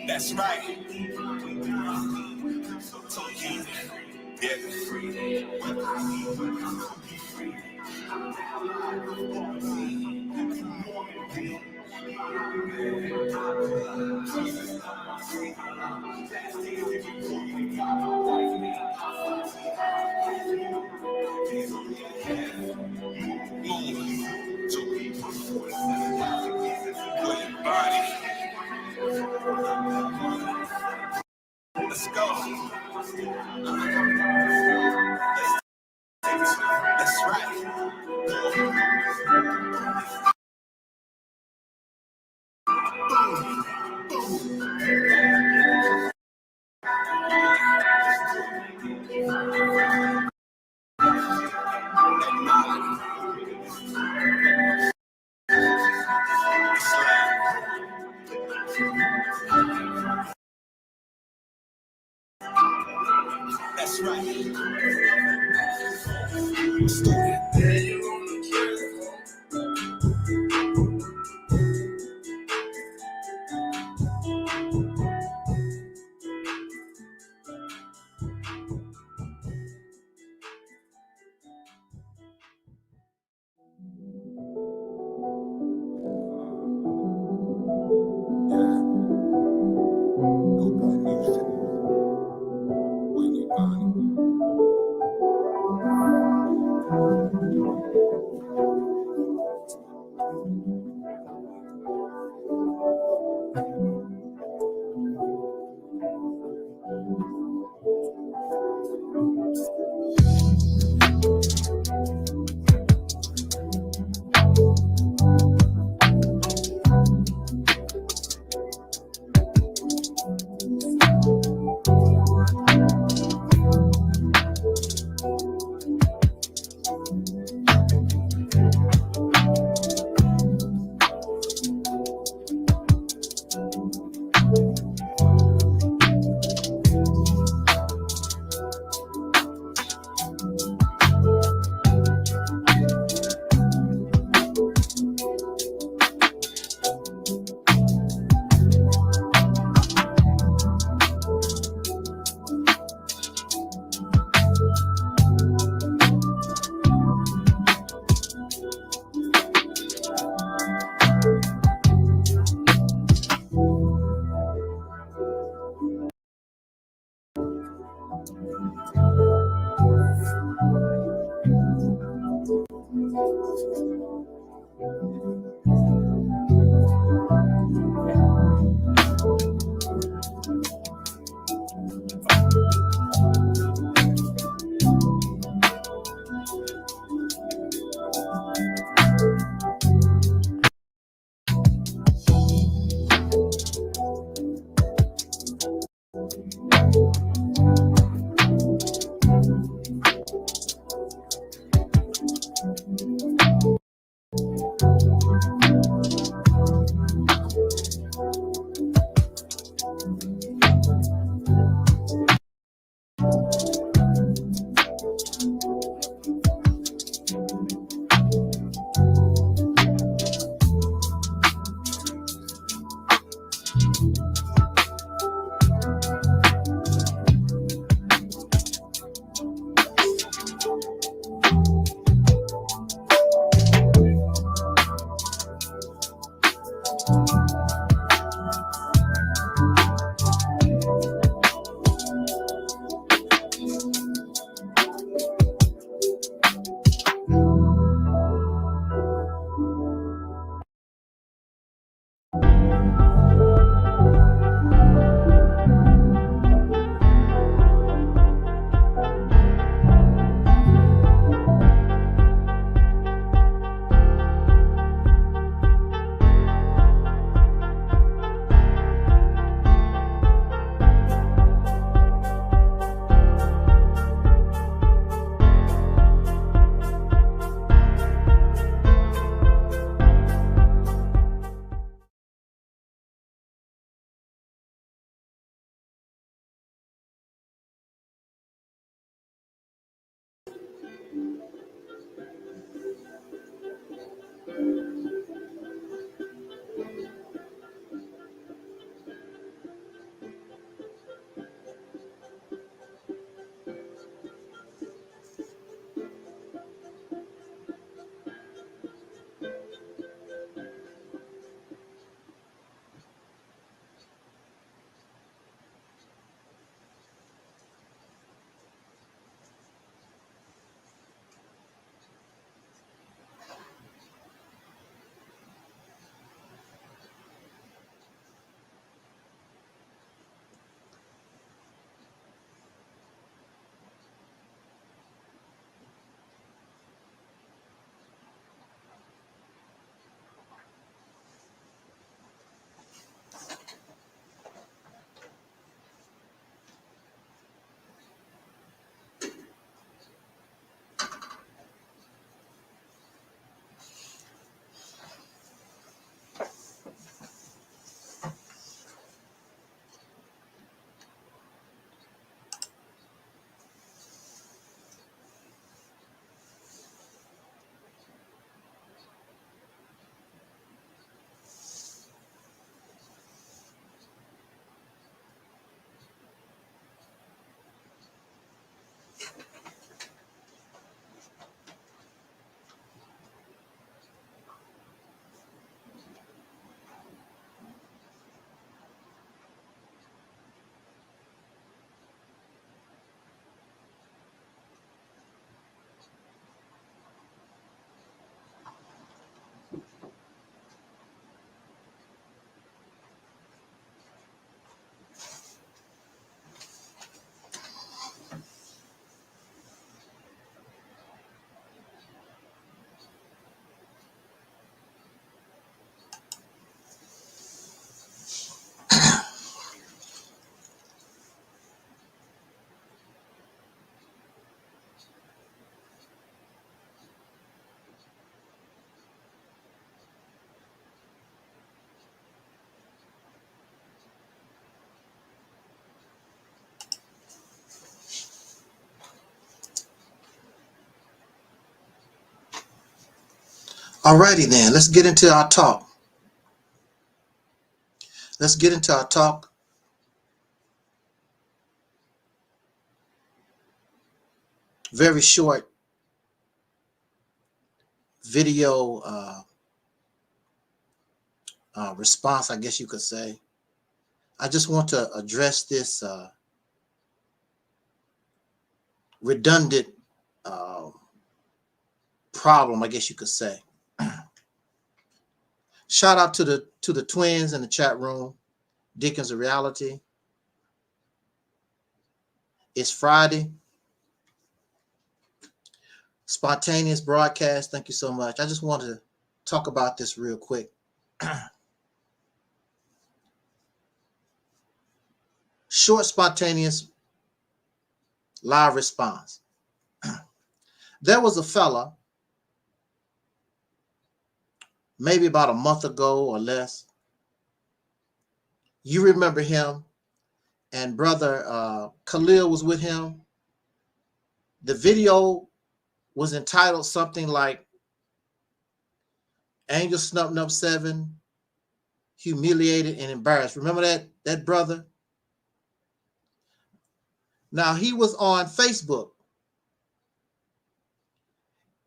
That's right. Let's go. That's right. That's right. Alrighty then, let's get into our talk. Let's get into our talk. Very short video response, I guess you could say. I just want to address this redundant problem, I guess you could say. Shout out to the twins in the chat room, Deacons of Reality. It's Friday. Spontaneous broadcast. Thank you so much. I just wanted to talk about this real quick. Short, spontaneous live response. There was a fella, maybe about a month ago or less. You remember him, and brother Khalil was with him. The video was entitled something like Angel Snubbing Up 7, humiliated, and embarrassed. Remember that brother? Now, he was on Facebook,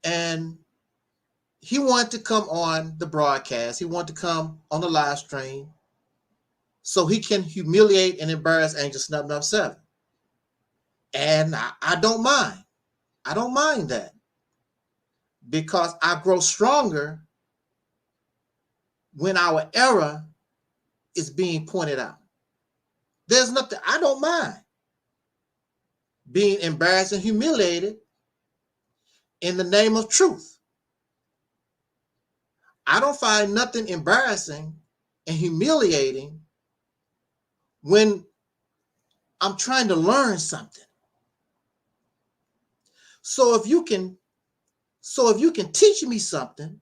and he wanted to come on the broadcast. He wanted to come on the live stream so he can humiliate and embarrass Angel Snub Nub 7. And I don't mind. I don't mind that, because I grow stronger when our error is being pointed out. There's nothing, I don't mind being embarrassed and humiliated in the name of truth. I don't find nothing embarrassing and humiliating when I'm trying to learn something. So if you can teach me something,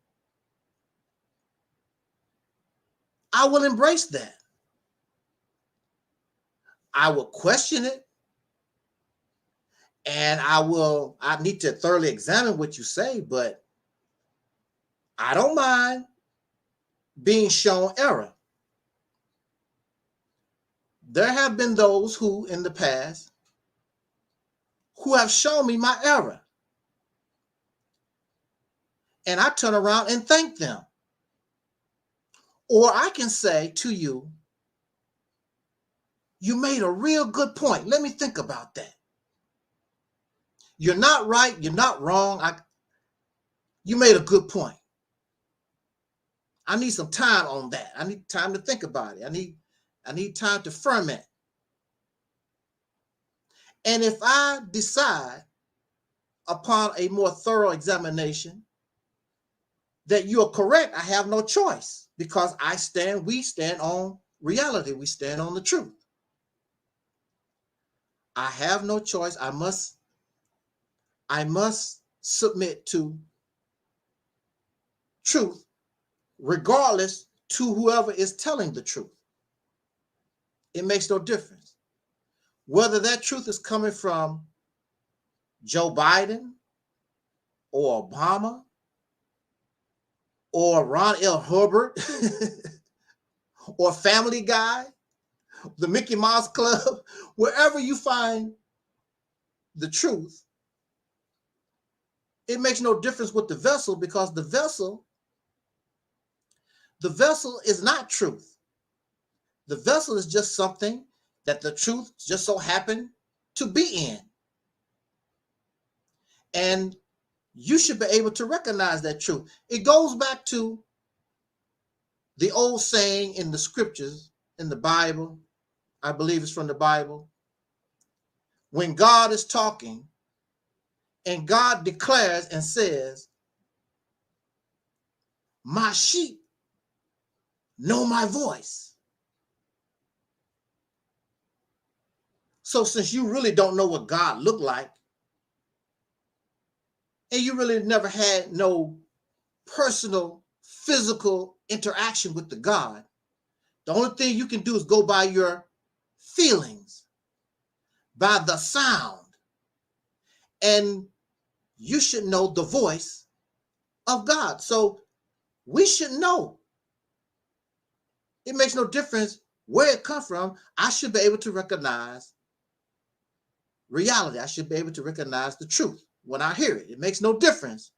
I will embrace that. I will question it, and I need to thoroughly examine what you say, but I don't mind being shown error. There have been those who in the past who have shown me my error, and I turn around and thank them. Or I can say to you, you made a real good point. Let me think about that. You're not right. You're not wrong. You made a good point. I need some time on that. I need time to think about it. I need time to ferment. And if I decide upon a more thorough examination that you're correct, I have no choice, because we stand on reality. We stand on the truth. I have no choice. I must submit to truth, regardless to whoever is telling the truth. It makes no difference. Whether that truth is coming from Joe Biden or Obama or Ron L. Hubbard or Family Guy, the Mickey Mouse Club, wherever you find the truth, it makes no difference with the vessel, because the vessel is not truth. The vessel is just something that the truth just so happened to be in. And you should be able to recognize that truth. It goes back to the old saying in the scriptures, in the Bible, I believe it's from the Bible, when God is talking and God declares and says, my sheep know my voice. So since you really don't know what God looked like, and you really never had no personal, physical interaction with the God, the only thing you can do is go by your feelings, by the sound. And you should know the voice of God. So we should know. It makes no difference where it comes from. I should be able to recognize reality. I should be able to recognize the truth when I hear it. It makes no difference.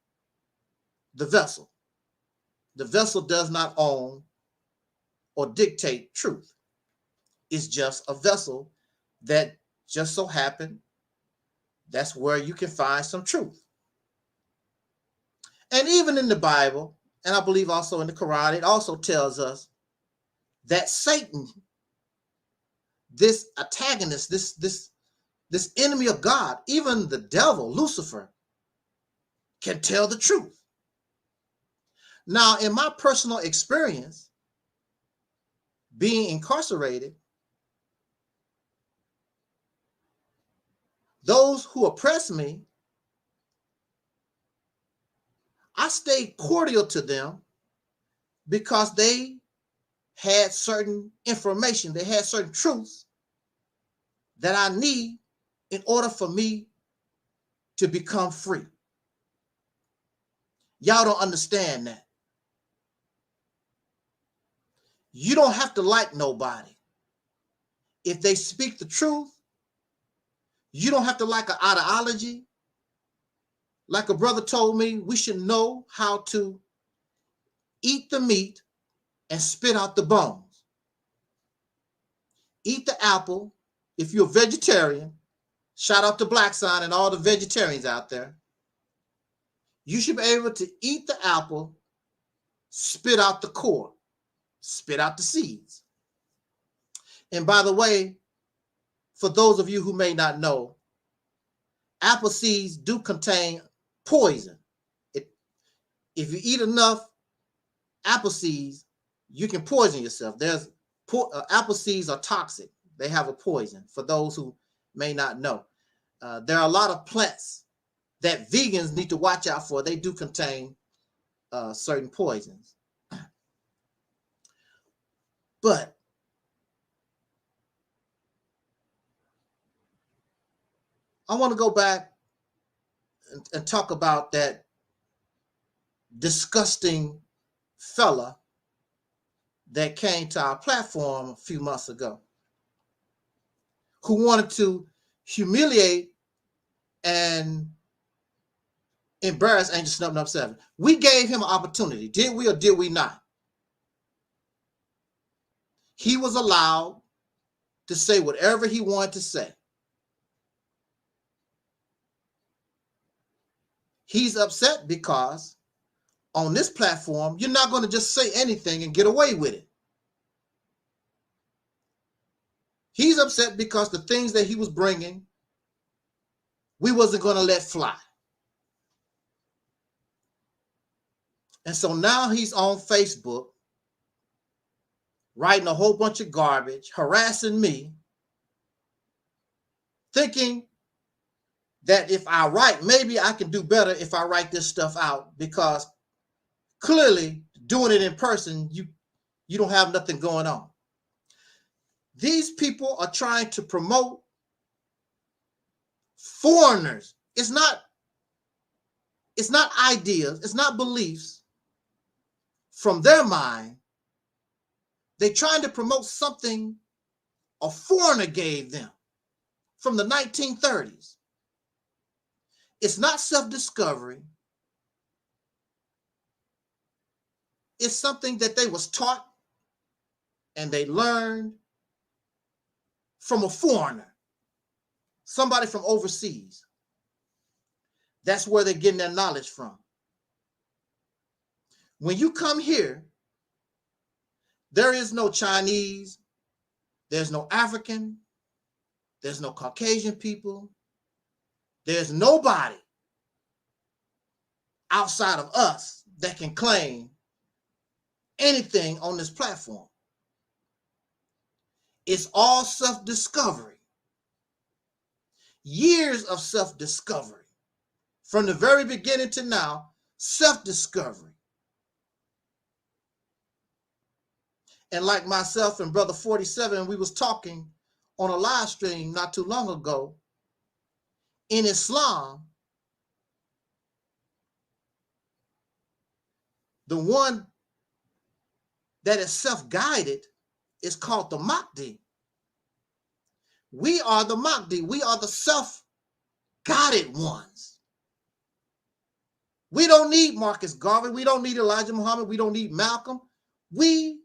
The vessel. The vessel does not own or dictate truth. It's just a vessel that just so happened that's where you can find some truth. And even in the Bible, and I believe also in the Quran, it also tells us that Satan, this antagonist, this enemy of God, even the devil, Lucifer, can tell the truth. Now, in my personal experience, being incarcerated, those who oppress me, I stayed cordial to them because they had certain information, they had certain truths that I need in order for me to become free. Y'all don't understand that. You don't have to like nobody. If they speak the truth, you don't have to like an ideology. Like a brother told me, we should know how to eat the meat and spit out the bones. Eat the apple. If you're a vegetarian, shout out to Black Sign and all the vegetarians out there. You should be able to eat the apple, spit out the core, spit out the seeds. And by the way, for those of you who may not know, apple seeds do contain poison. If you eat enough apple seeds, you can poison yourself. Apple seeds are toxic. They have a poison, for those who may not know. There are a lot of plants that vegans need to watch out for. They do contain certain poisons. But I want to go back and talk about that disgusting fella that came to our platform a few months ago, who wanted to humiliate and embarrass Angel Snub 7. We gave him an opportunity. Did we or did we not? He was allowed to say whatever he wanted to say. He's upset because on this platform, you're not going to just say anything and get away with it. He's upset because the things that he was bringing, we wasn't going to let fly. And so now he's on Facebook, writing a whole bunch of garbage, harassing me, thinking that if I write, maybe I can do better if I write this stuff out, because clearly doing it in person, you don't have nothing going on. These people are trying to promote foreigners. It's not ideas, it's not beliefs from their mind. They're trying to promote something a foreigner gave them from the 1930s. It's not self-discovery. It's something that they was taught and they learned from a foreigner, somebody from overseas. That's where they're getting their knowledge from. When you come here, there is no Chinese, there's no African, there's no Caucasian people, there's nobody outside of us that can claim anything on this platform. It's all self-discovery. Years of self-discovery. From the very beginning to now, self-discovery. And like myself and Brother 47, we was talking on a live stream not too long ago. In Islam, the one that is self-guided is called the Mahdi. We are the Mahdi. We are the self-guided ones. We don't need Marcus Garvey. We don't need Elijah Muhammad. We don't need Malcolm. We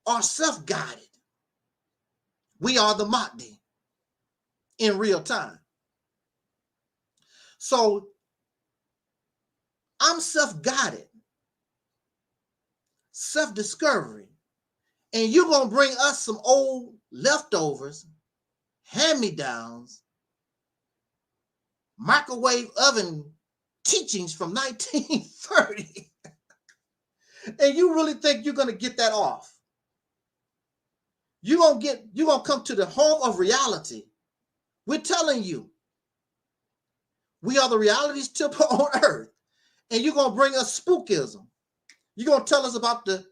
are self-guided. We are the Mahdi in real time. So I'm self-guided, self-discovery, and you're going to bring us some old leftovers, hand-me-downs, microwave oven teachings from 1930. And you really think you're going to get that off? You're going to come to the home of reality. We're telling you, we are the reality's tip on earth. And you're going to bring us spookism. You're going to tell us about the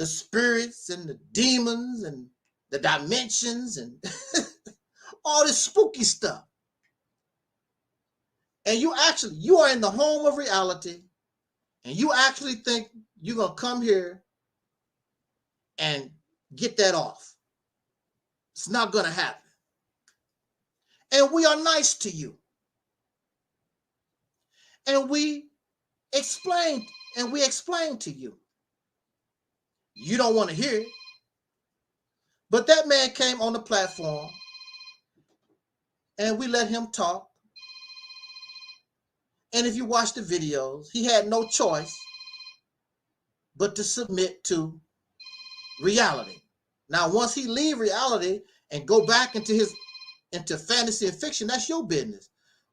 spirits and the demons and the dimensions and all this spooky stuff. And you are in the home of reality, and you actually think you're going to come here and get that off. It's not going to happen. And we are nice to you. And we explain to you. You don't want to hear it. But that man came on the platform and we let him talk. And if you watch the videos, he had no choice but to submit to reality. Now, once he leave reality and go back into fantasy and fiction, that's your business.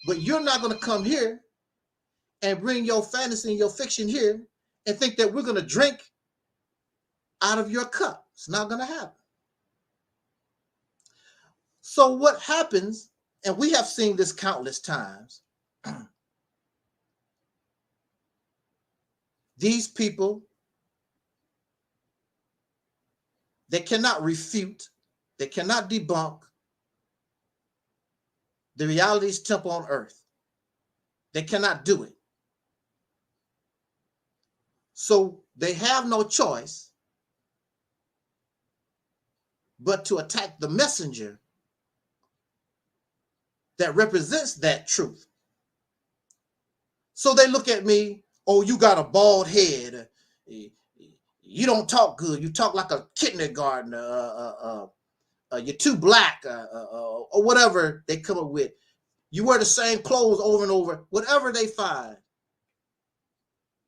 But you're not going to come here and bring your fantasy and your fiction here and think that we're going to drink out of your cup. It's not going to happen. So what happens, and we have seen this countless times, these people, they cannot refute, they cannot debunk the reality's temple on earth. They cannot do it. So they have no choice but to attack the messenger that represents that truth. So they look at me, oh, you got a bald head. You don't talk good. You talk like a kindergartner. You're too black, or whatever they come up with. You wear the same clothes over and over. Whatever they find,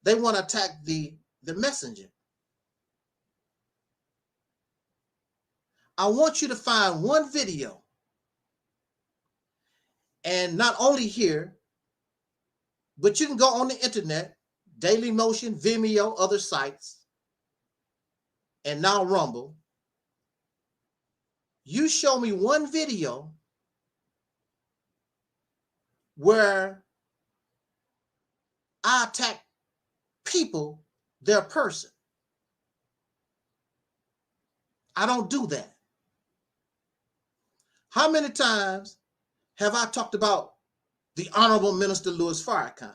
they want to attack the messenger. I want you to find one video, and not only here, but you can go on the internet, Daily Motion, Vimeo, other sites, and now Rumble. You show me one video where I attack people, their person. I don't do that. How many times have I talked about the Honorable Minister Louis Farrakhan?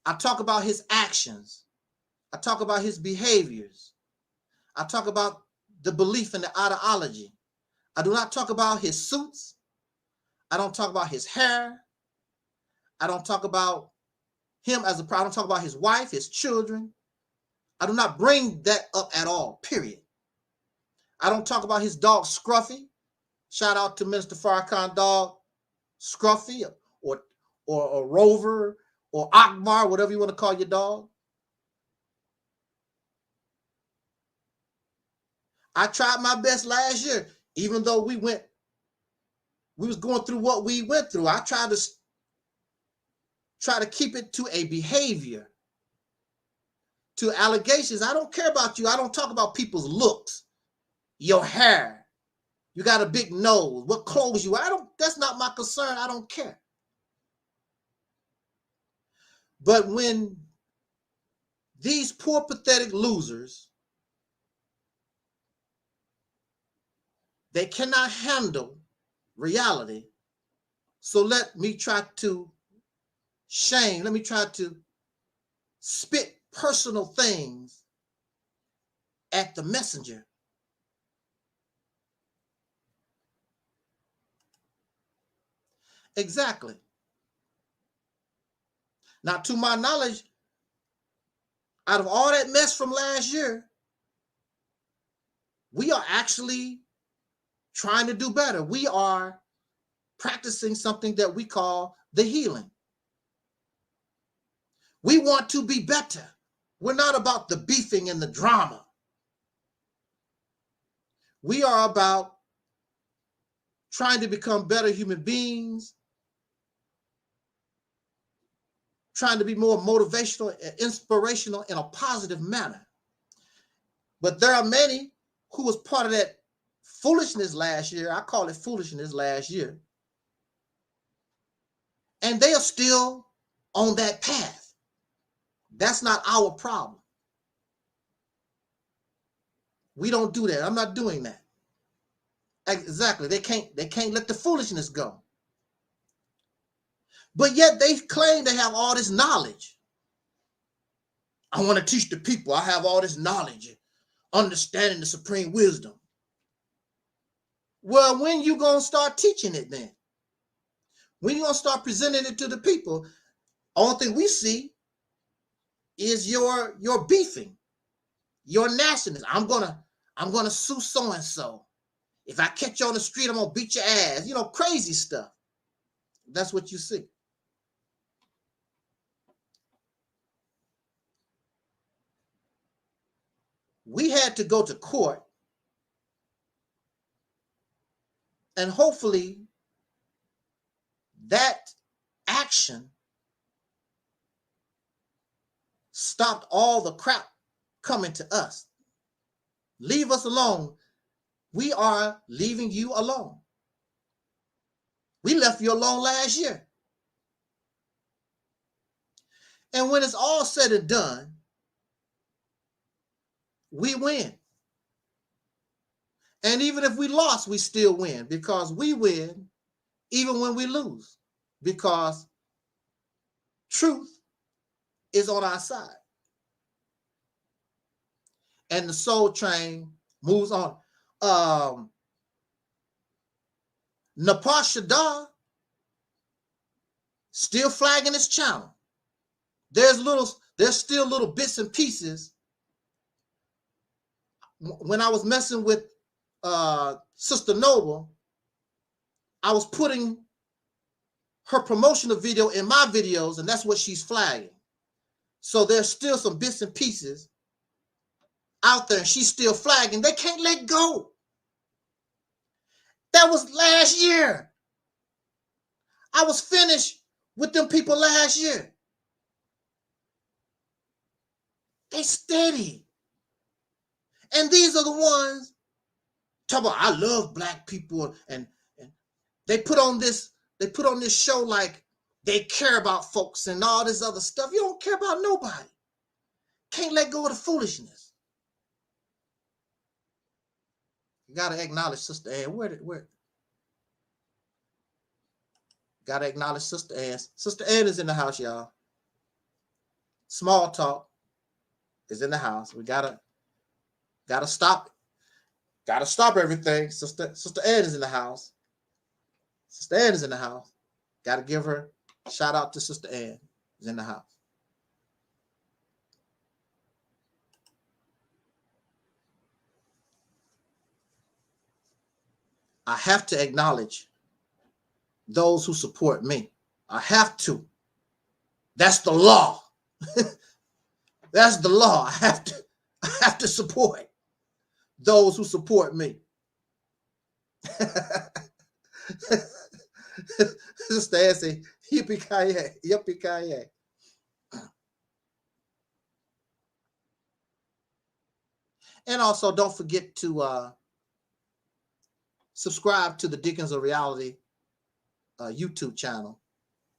I talk about his actions. I talk about his behaviors. I talk about the belief in the ideology. I do not talk about his suits. I don't talk about his hair. I don't talk about him as a problem. I don't talk about his wife, his children. I do not bring that up at all, period. I don't talk about his dog, Scruffy. Shout out to Minister Farrakhan dog, Scruffy, or Rover, or Akbar, whatever you want to call your dog. I tried my best last year, even though we was going through what we went through. I tried to keep it to a behavior, to allegations. I don't care about you. I don't talk about people's looks, your hair. You got a big nose, what clothes you wear. That's not my concern. I don't care. But when these poor, pathetic losers, they cannot handle reality. So let me try to spit personal things at the messenger. Exactly. Now, to my knowledge, out of all that mess from last year, we are actually trying to do better. We are practicing something that we call the healing. We want to be better. We're not about the beefing and the drama. We are about trying to become better human beings, trying to be more motivational and inspirational in a positive manner. But there are many who was part of that foolishness last year. I call it foolishness last year. And they are still on that path. That's not our problem. We don't do that. I'm not doing that. Exactly. They can't let the foolishness go. But yet they claim they have all this knowledge. I want to teach the people. I have all this knowledge. understanding the supreme wisdom. Well, when you gonna start teaching it then? When you gonna start presenting it to the people? Only thing we see is your beefing, your nastiness. I'm gonna sue so and so. If I catch you on the street, I'm gonna beat your ass. You know, crazy stuff. That's what you see. We had to go to court, and hopefully that action stopped all the crap coming to us. Leave us alone. We are leaving you alone. We left you alone last year. And when it's all said and done, we win. And even if we lost, we still win, because we win even when we lose, because truth is on our side. And the soul train moves on. Napar Shadar still flagging his channel. There's still little bits and pieces. When I was messing with Sister Noble, I was putting her promotional video in my videos, and that's what she's flagging. So there's still some bits and pieces out there, and she's still flagging. They can't let go. That was last year. I was finished with them people last year. They steady. And these are the ones talk about, I love black people, and they put on this show like they care about folks and all this other stuff. You don't care about nobody. Can't let go of the foolishness. You gotta acknowledge Sister Ann. Where? Gotta acknowledge Sister Ann. Sister Ann is in the house, y'all. Small talk is in the house. We gotta stop it. Gotta stop everything. Sister Ann is in the house. Sister Ann is in the house. Gotta give her a shout out to Sister Ann is in the house. I have to acknowledge those who support me. I have to. That's the law. That's the law. I have to support those who support me. Sister Ann say, yippee-ki-yay, yippee-ki-yay. And also, don't forget to subscribe to the Deacons of Reality YouTube channel.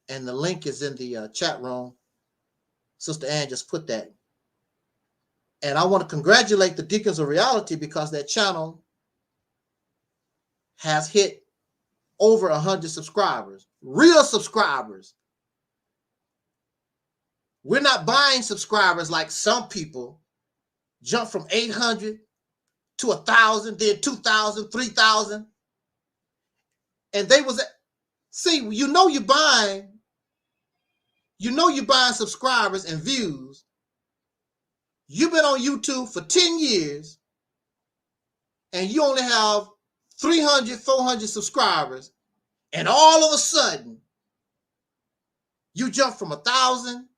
And the link is in the chat room. Sister Ann just put that. And I want to congratulate the Deacons of Reality, because that channel has hit over 100 subscribers, real subscribers. We're not buying subscribers like some people jump from 800 to 1,000, then 2,000, 3,000. And they was, see, you know you're buying subscribers and views. You've been on YouTube for 10 years and you only have 300, 400 subscribers. And all of a sudden, you jump from 1,000,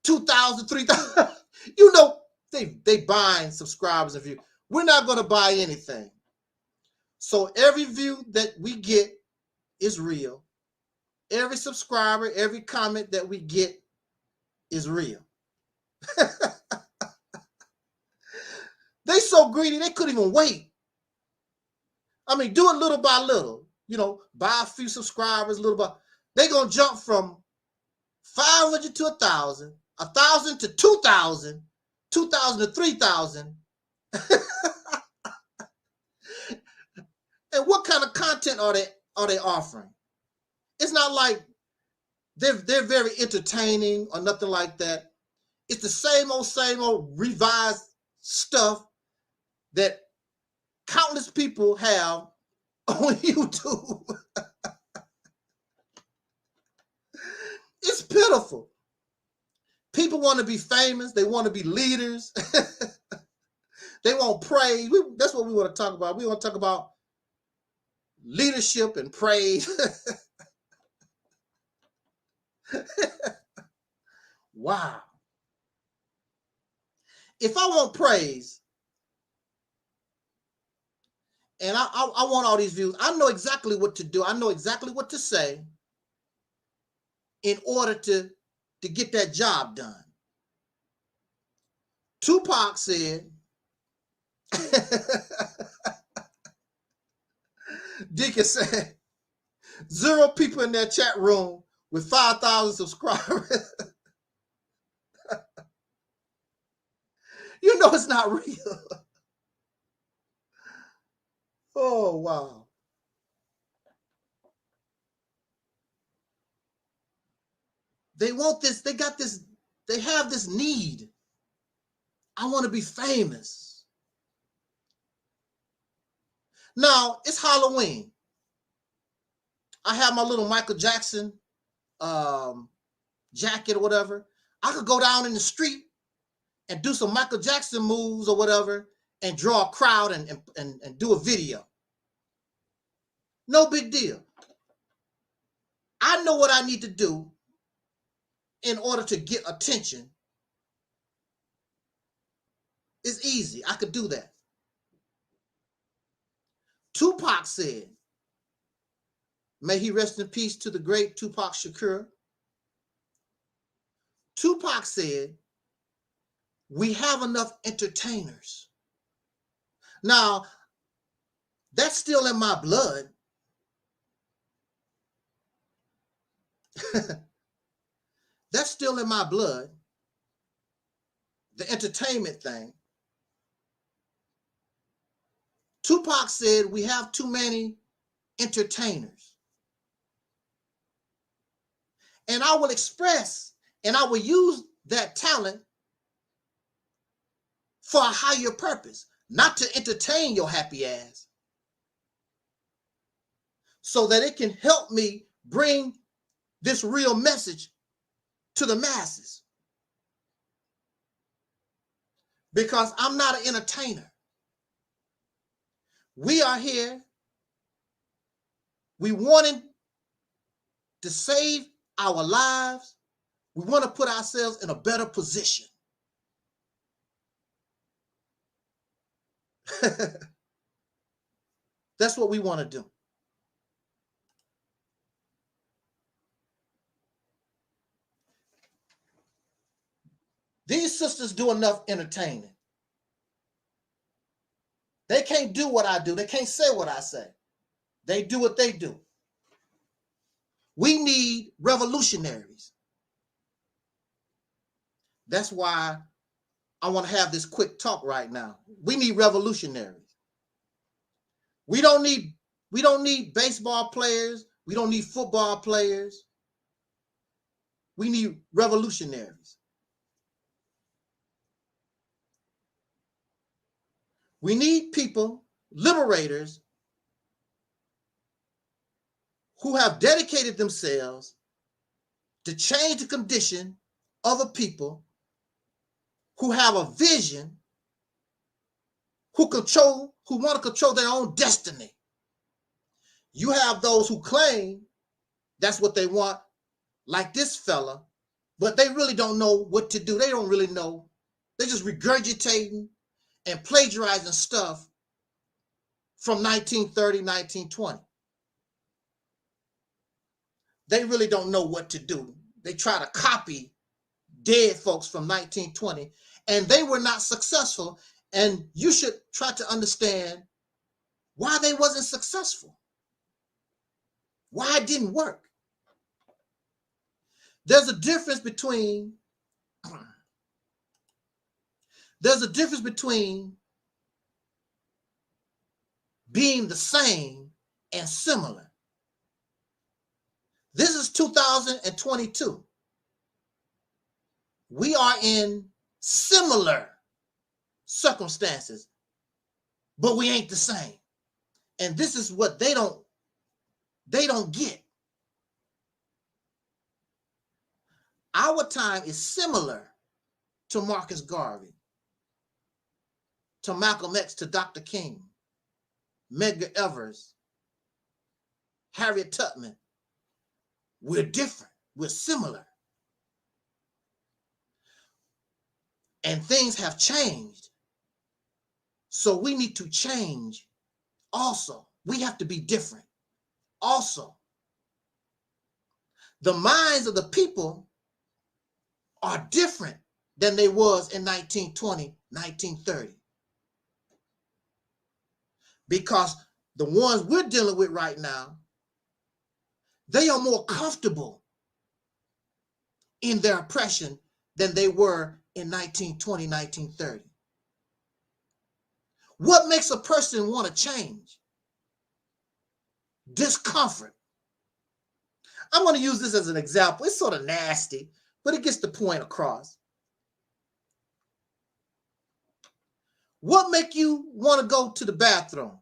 2,000, 3,000. You know, they buying subscribers and views. We're not going to buy anything. So every view that we get is real. Every subscriber, every comment that we get is real. They so greedy, they couldn't even wait. I mean, do it little by little. You know, buy a few subscribers, little by. They're going to jump from 500 to 1,000, 1,000 to 2,000, 2,000 to 3,000. And what kind of content are they offering? It's not like they're very entertaining or nothing like that. It's the same old revised stuff that countless people have on YouTube. It's pitiful. People want to be famous. They want to be leaders. They want praise. That's what we want to talk about. We want to talk about leadership and praise. Wow. If I want praise, and I want all these views, I know exactly what to do. I know exactly what to say in order to get that job done. Tupac said, Deacon said, 0 people in that chat room with 5,000 subscribers. You know it's not real. Oh, wow. They want this, they got this, they have this need. I want to be famous. Now, it's Halloween. I have my little Michael Jackson jacket or whatever. I could go down in the street and do some Michael Jackson moves or whatever and draw a crowd and do a video. No big deal. I know what I need to do in order to get attention. It's easy. I could do that. Tupac said, may he rest in peace to the great Tupac Shakur. Tupac said, we have enough entertainers. Now, that's still in my blood. That's still in my blood. The entertainment thing. Tupac said we have too many entertainers. And I will express and I will use that talent for a higher purpose, not to entertain your happy ass, so that it can help me bring this real message to the masses. Because I'm not an entertainer. We are here. We wanted to save our lives. We want to put ourselves in a better position. That's what we want to do. These sisters do enough entertaining. They can't do what I do. They can't say what I say. They do what they do. We need revolutionaries. That's why I want to have this quick talk right now. We need revolutionaries. We don't need baseball players. We don't need football players. We need revolutionaries. We need people, liberators, who have dedicated themselves to change the condition of a people, who have a vision, who want to control their own destiny. You have those who claim that's what they want, like this fella, but they really don't know what to do. They don't really know. They're just regurgitating and plagiarizing stuff from 1930, 1920. They really don't know what to do. They try to copy dead folks from 1920, and they were not successful. And you should try to understand why they wasn't successful, why it didn't work. There's a difference between being the same and similar. This is 2022. We are in similar circumstances. but we ain't the same. And this is what they don't get. Our time is similar to Marcus Garvey, to Malcolm X, to Dr. King, Medgar Evers, Harriet Tubman. We're different. We're similar. And things have changed. So we need to change also. We have to be different also. The minds of the people are different than they was in 1920, 1930. Because the ones we're dealing with right now, they are more comfortable in their oppression than they were in 1920, 1930. What makes a person want to change? Discomfort. I'm going to use this as an example. It's sort of nasty, but it gets the point across. What make you want to go to the bathroom?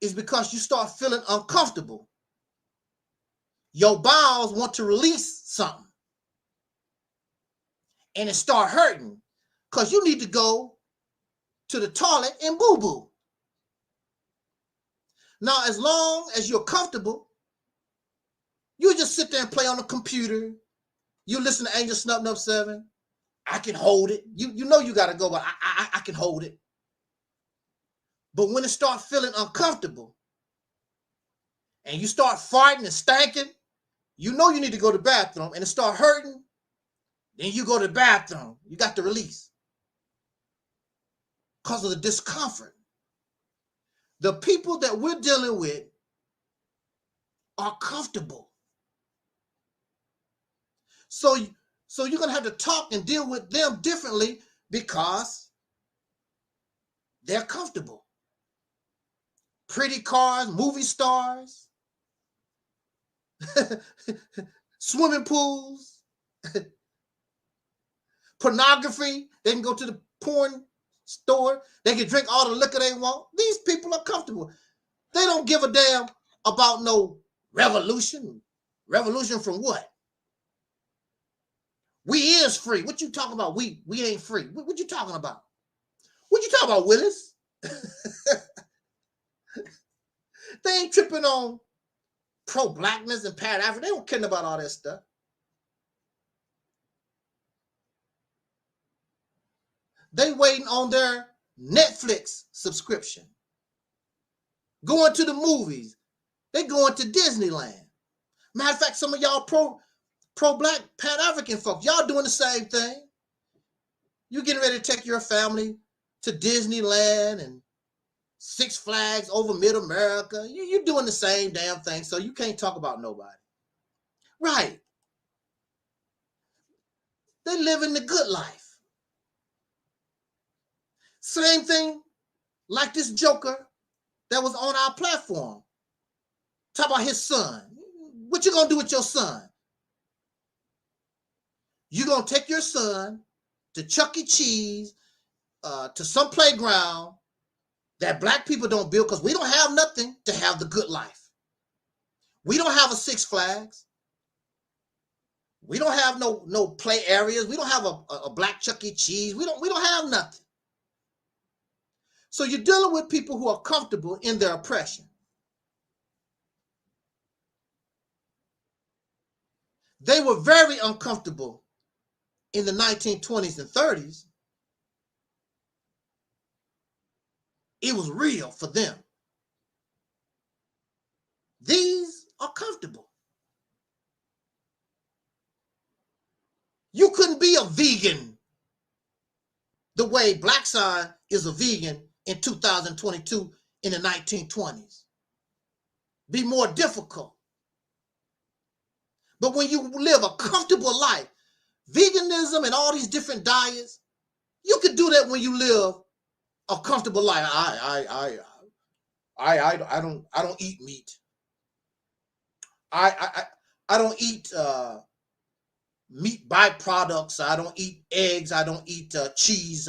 Is because you start feeling uncomfortable. Your bowels want to release something. And it start hurting because you need to go to the toilet and boo-boo. Now, as long as you're comfortable, you just sit there and play on the computer. You listen to Angel Snub 7. I can hold it. You know you got to go, but I can hold it. But when it starts feeling uncomfortable and you start farting and stanking, you know you need to go to the bathroom, and it start hurting, then you go to the bathroom. You got to release because of the discomfort. The people that we're dealing with are comfortable. So you're going to have to talk and deal with them differently because they're comfortable. Pretty cars, movie stars, swimming pools, pornography. They can go to the porn store. They can drink all the liquor they want. These people are comfortable. They don't give a damn about no revolution. Revolution from what? We is free. What you talking about? We ain't free. What you talking about? What you talking about, Willis? They ain't tripping on pro-blackness and Pan-African. They don't care about all that stuff. They waiting on their Netflix subscription. Going to the movies. They going to Disneyland. Matter of fact, some of y'all pro-black Pan-African folks, y'all doing the same thing. You getting ready to take your family to Disneyland and Six Flags over Mid-America. You're doing the same damn thing, so you can't talk about nobody. Right. They living the good life. Same thing like this joker that was on our platform. Talk about his son. What you gonna do with your son? You gonna take your son to Chuck E. Cheese, to some playground that black people don't build because we don't have nothing to have the good life. We don't have a Six Flags. We don't have no play areas. We don't have a black Chuck E. Cheese. We don't have nothing. So you're dealing with people who are comfortable in their oppression. They were very uncomfortable in the 1920s and 30s. It was real for them. These are comfortable. You couldn't be a vegan the way Black Sign is a vegan in 2022 in the 1920s. Be more difficult. But when you live a comfortable life, veganism and all these different diets, you could do that when you live a comfortable life. I don't eat meat. I don't eat meat byproducts. I don't eat eggs. I don't eat cheese.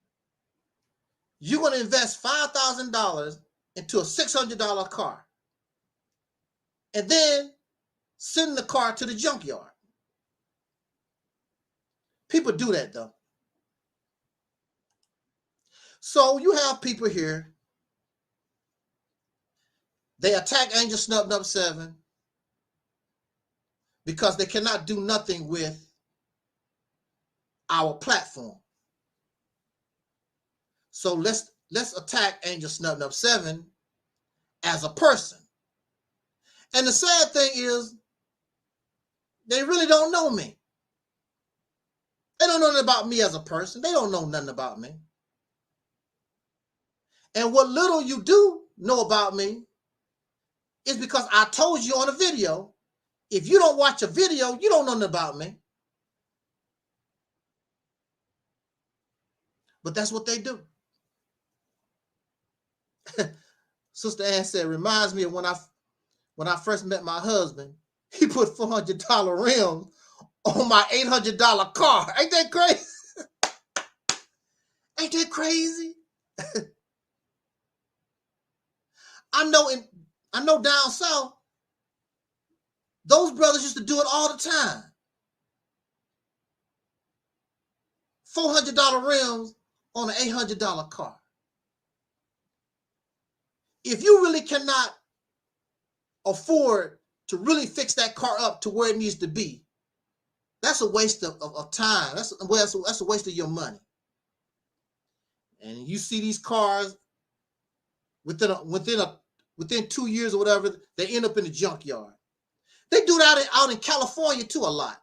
you're going to invest $5,000 into a $600 car and then send the car to the junkyard. People do that though. So you have people here, they attack Angel Snub 7 because they cannot do nothing with our platform. So let's attack Angel Snub 7 as a person. And the sad thing is, they really don't know me. They don't know nothing about me as a person. They don't know nothing about me. And what little you do know about me is because I told you on a video. If you don't watch a video, you don't know nothing about me. But that's what they do. Sister Ann said, reminds me of when I first met my husband. He put $400 rims on my $800 car. Ain't that crazy? Ain't that crazy? I know down south, those brothers used to do it all the time. $400 rims on an $800 car. If you really cannot afford to really fix that car up to where it needs to be, that's a waste of time. That's a waste of your money. And you see these cars within 2 years or whatever, they end up in the junkyard. They do that out in California too a lot.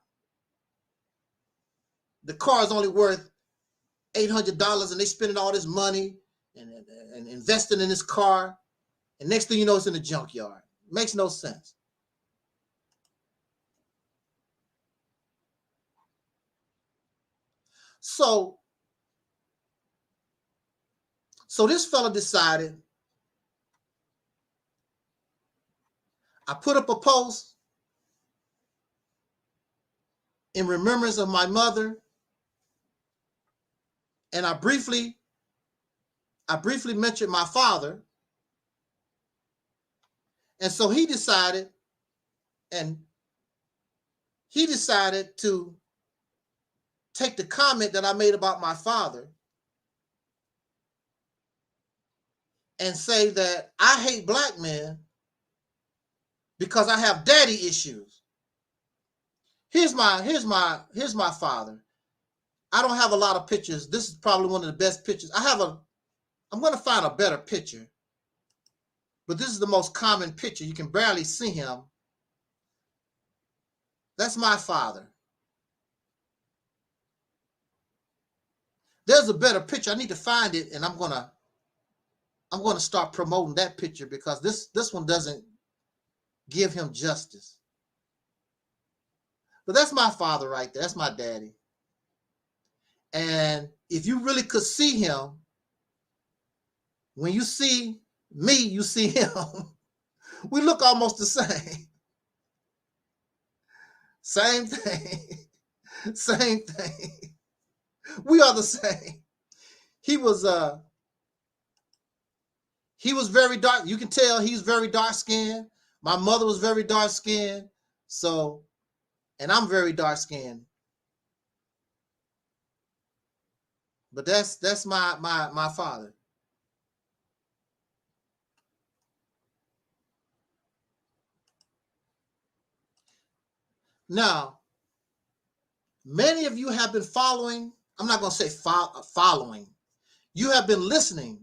The car is only worth $800 and they spending all this money and investing in this car. And next thing you know, it's in the junkyard. It makes no sense. So this fella decided, I put up a post in remembrance of my mother, and I briefly mentioned my father. And so he decided to take the comment that I made about my father and say that I hate black men because I have daddy issues. Here's my father. I don't have a lot of pictures. This is probably one of the best pictures. I'm going to find a better picture. But this is the most common picture. You can barely see him. That's my father. There's a better picture. I need to find it, and I'm gonna start promoting that picture because this one doesn't give him justice. But that's my father right there. That's my daddy. And if you really could see him, when you see me, you see him. We look almost the same. Same thing. Same thing. We are the same. He was very dark. You can tell he's very dark skinned. My mother was very dark skinned. So, and I'm very dark skinned. But that's my father. Now, many of you have been following. I'm not going to say following. You have been listening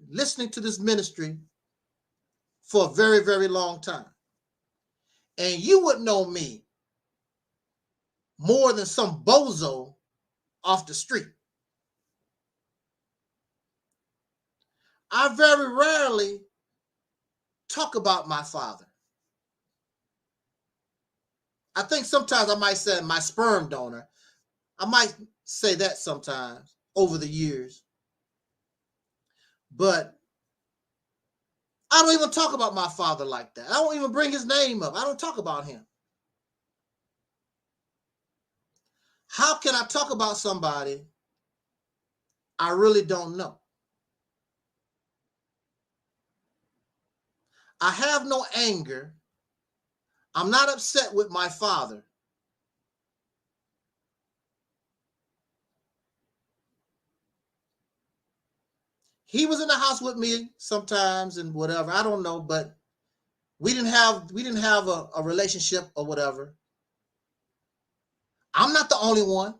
to this ministry for a very, very long time. And you would know me more than some bozo off the street. I very rarely talk about my father. I think sometimes I might say my sperm donor. I might say that sometimes over the years. But I don't even talk about my father like that. I don't even bring his name up. I don't talk about him. How can I talk about somebody I really don't know? I have no anger. I'm not upset with my father. He was in the house with me sometimes and whatever. I don't know, but we didn't have a relationship or whatever. I'm not the only one.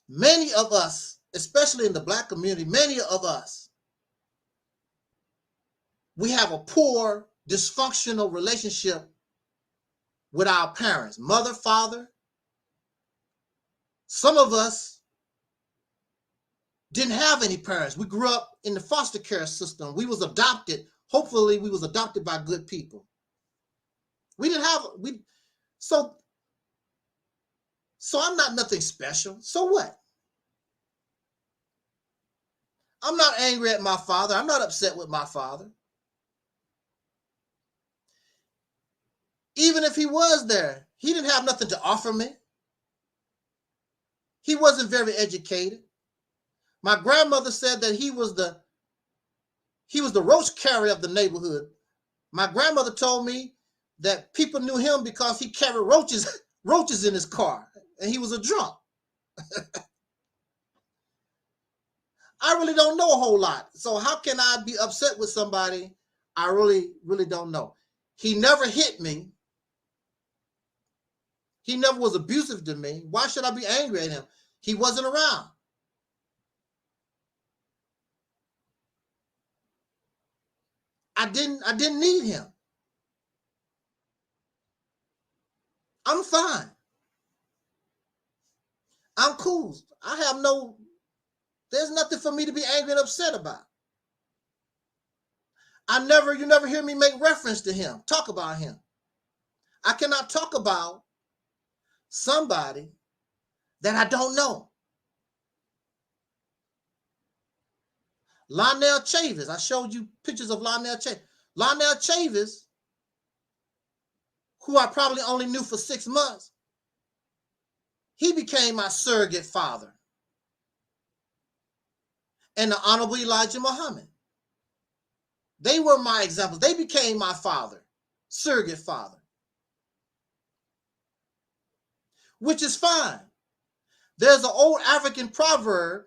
Many of us, especially in the Black community, many of us, we have a poor, dysfunctional relationship with our parents, mother, father. Some of us didn't have any parents. We grew up in the foster care system. We was adopted. Hopefully, we was adopted by good people. We didn't have so I'm not nothing special. So what? I'm not angry at my father. I'm not upset with my father. Even if he was there, he didn't have nothing to offer me. He wasn't very educated. My grandmother said that he was the roach carrier of the neighborhood. My grandmother told me that people knew him because he carried roaches in his car, and he was a drunk. I really don't know a whole lot. So how can I be upset with somebody I really, really don't know? He never hit me. He never was abusive to me. Why should I be angry at him? He wasn't around. I didn't need him. I'm fine. I'm cool. There's nothing for me to be angry and upset about. You never hear me make reference to him, talk about him. I cannot talk about somebody that I don't know. Lionel Chavis, I showed you pictures of Lionel Chavis. Lionel Chavis, who I probably only knew for 6 months, he became my surrogate father. And the Honorable Elijah Muhammad. They were my examples. They became my father, surrogate father. Which is fine. There's an old African proverb.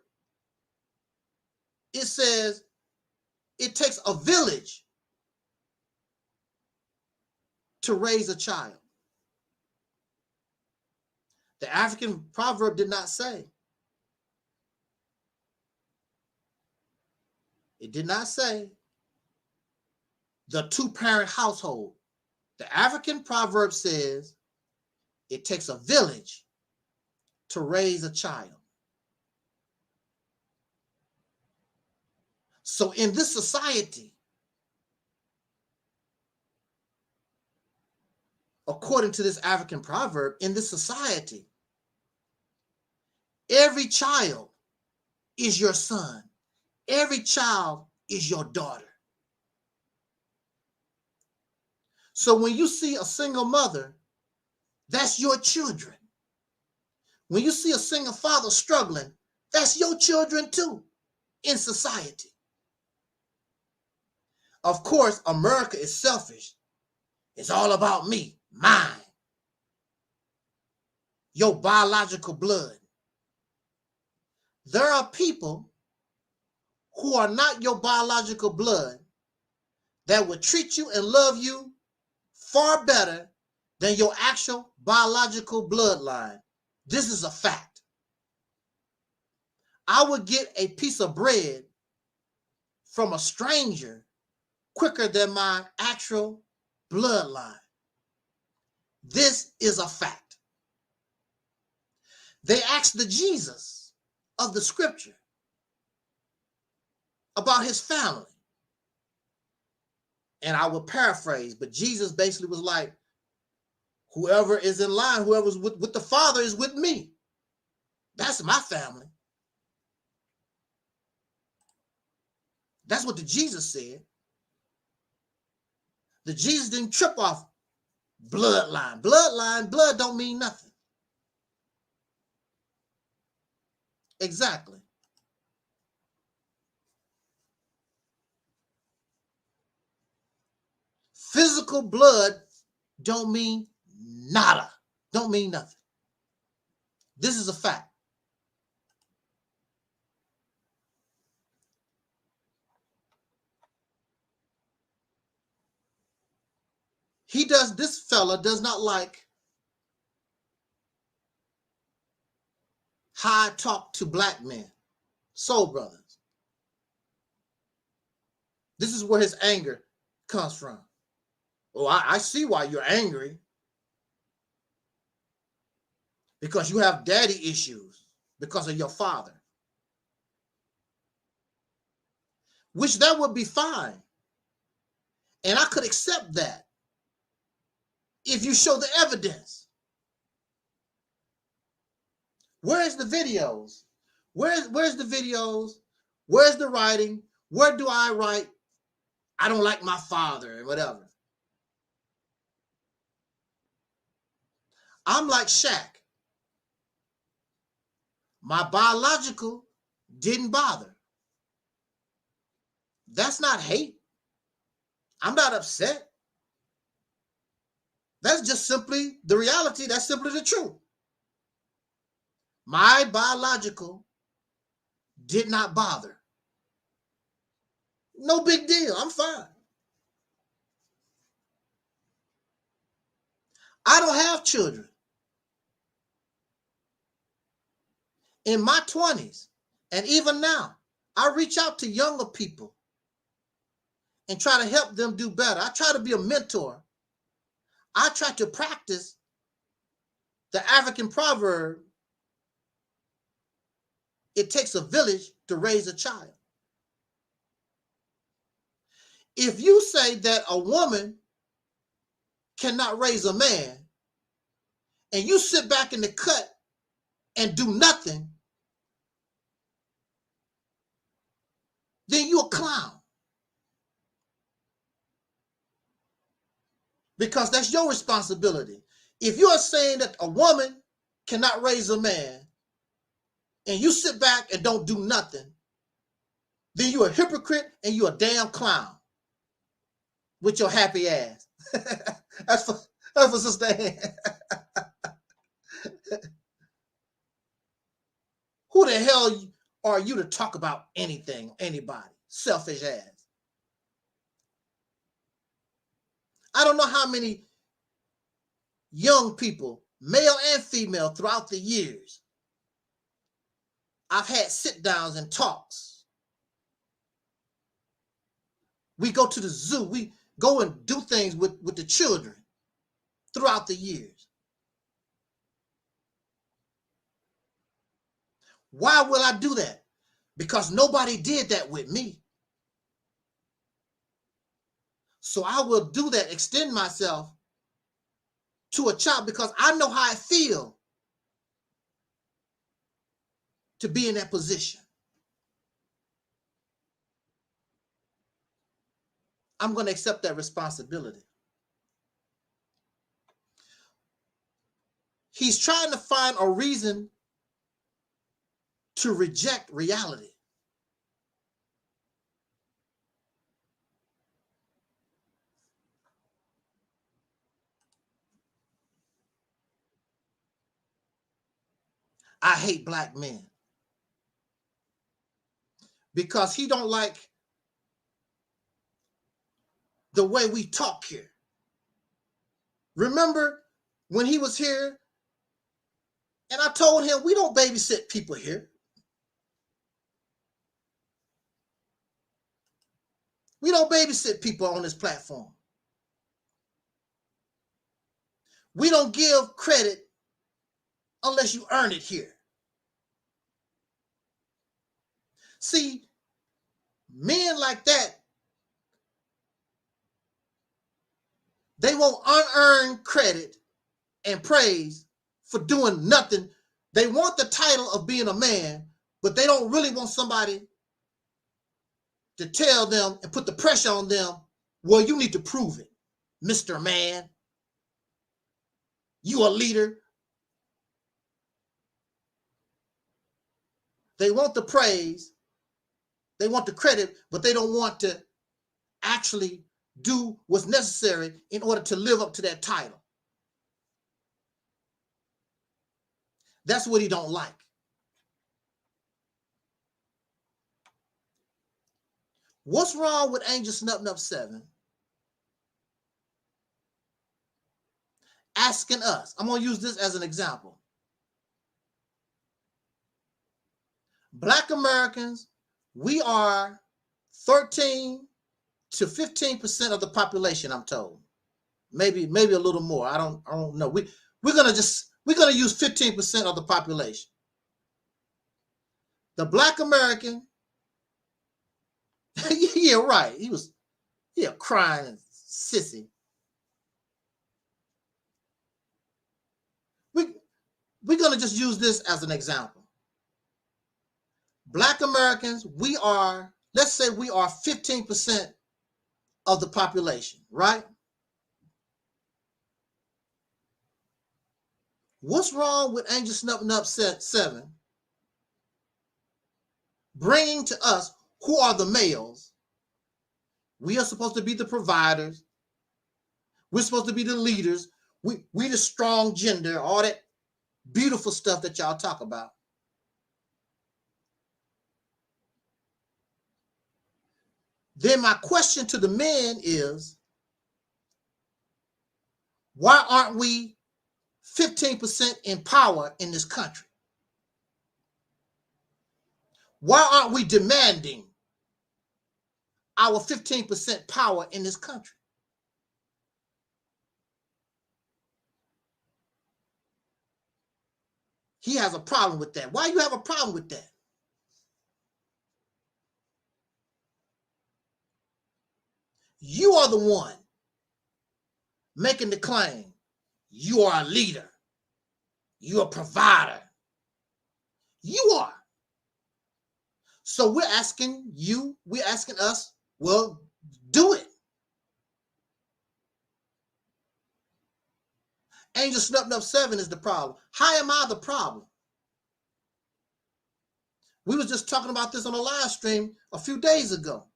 It says, it takes a village to raise a child. The African proverb did not say. It did not say the 2-parent household. The African proverb says it takes a village to raise a child. So in this society, according to this African proverb, in this society, every child is your son. Every child is your daughter. So when you see a single mother, that's your children. When you see a single father struggling, that's your children too in society. Of course, America is selfish. It's all about me, mine, your biological blood. There are people who are not your biological blood that will treat you and love you far better than your actual biological bloodline. This is a fact. I would get a piece of bread from a stranger quicker than my actual bloodline. This is a fact. They asked the Jesus of the scripture about his family. And I will paraphrase, but Jesus basically was like, whoever is in line, whoever's with the Father is with me. That's my family. That's what the Jesus said. The Jesus didn't trip off bloodline. Blood don't mean nothing. Exactly. Physical blood don't mean nada. Don't mean nothing. This is a fact. This fella does not like how I talk to black men, soul brothers. This is where his anger comes from. Oh, I see why you're angry. Because you have daddy issues because of your father. Which that would be fine. And I could accept that if you show the evidence. Where's the videos? Where's the videos? Where's the writing? Where do I write, I don't like my father and whatever? I'm like Shaq. My biological didn't bother. That's not hate. I'm not upset. That's just simply the reality. That's simply the truth. My biological did not bother. No big deal. I'm fine. I don't have children. In my 20s, and even now, I reach out to younger people and try to help them do better. I try to be a mentor. I try to practice the African proverb, it takes a village to raise a child. If you say that a woman cannot raise a man, and you sit back in the cut and do nothing, then you're a clown. Because that's your responsibility. If you are saying that a woman cannot raise a man, and you sit back and don't do nothing, then you're a hypocrite and you're a damn clown with your happy ass. That's for Sister Ann. Who the hell are you to talk about anything, anybody? Selfish ass. I don't know how many young people, male and female, throughout the years, I've had sit-downs and talks. We go to the zoo. We go and do things with the children throughout the years. Why will I do that? Because nobody did that with me. So I will do that, extend myself to a child because I know how it feels to be in that position. I'm going to accept that responsibility. He's trying to find a reason to reject reality. I hate black men because he don't like the way we talk here. Remember when he was here and I told him we don't babysit people here. We don't babysit people on this platform. We don't give credit unless you earn it here. See, men like that, they want unearned credit and praise for doing nothing. They want the title of being a man, but they don't really want somebody to tell them and put the pressure on them. Well, you need to prove it, Mr. Man. You a leader. They want the praise. They want the credit, but they don't want to actually do what's necessary in order to live up to that title. That's what he don't like. What's wrong with Angel Snubbing Up 7 asking us? I'm going to use this as an example. Black Americans, we are 13 to 15% of the population, I'm told. Maybe a little more. I don't know. We're gonna use 15% of the population. The Black American, yeah, right. He was crying and sissy. We're gonna just use this as an example. Black Americans, let's say we are 15% of the population, right? What's wrong with Angel Snubbing Up 7 bringing to us, who are the males? We are supposed to be the providers. We're supposed to be the leaders. We the strong gender, all that beautiful stuff that y'all talk about. Then my question to the men is, why aren't we 15% in power in this country? Why aren't we demanding our 15% power in this country? He has a problem with that. Why you have a problem with that? You are the one making the claim. You are a leader. You're a provider. You are. So we're asking us, well, do it. Angel Snubbing Up 7 is the problem. How am I the problem? We was just talking about this on a live stream a few days ago.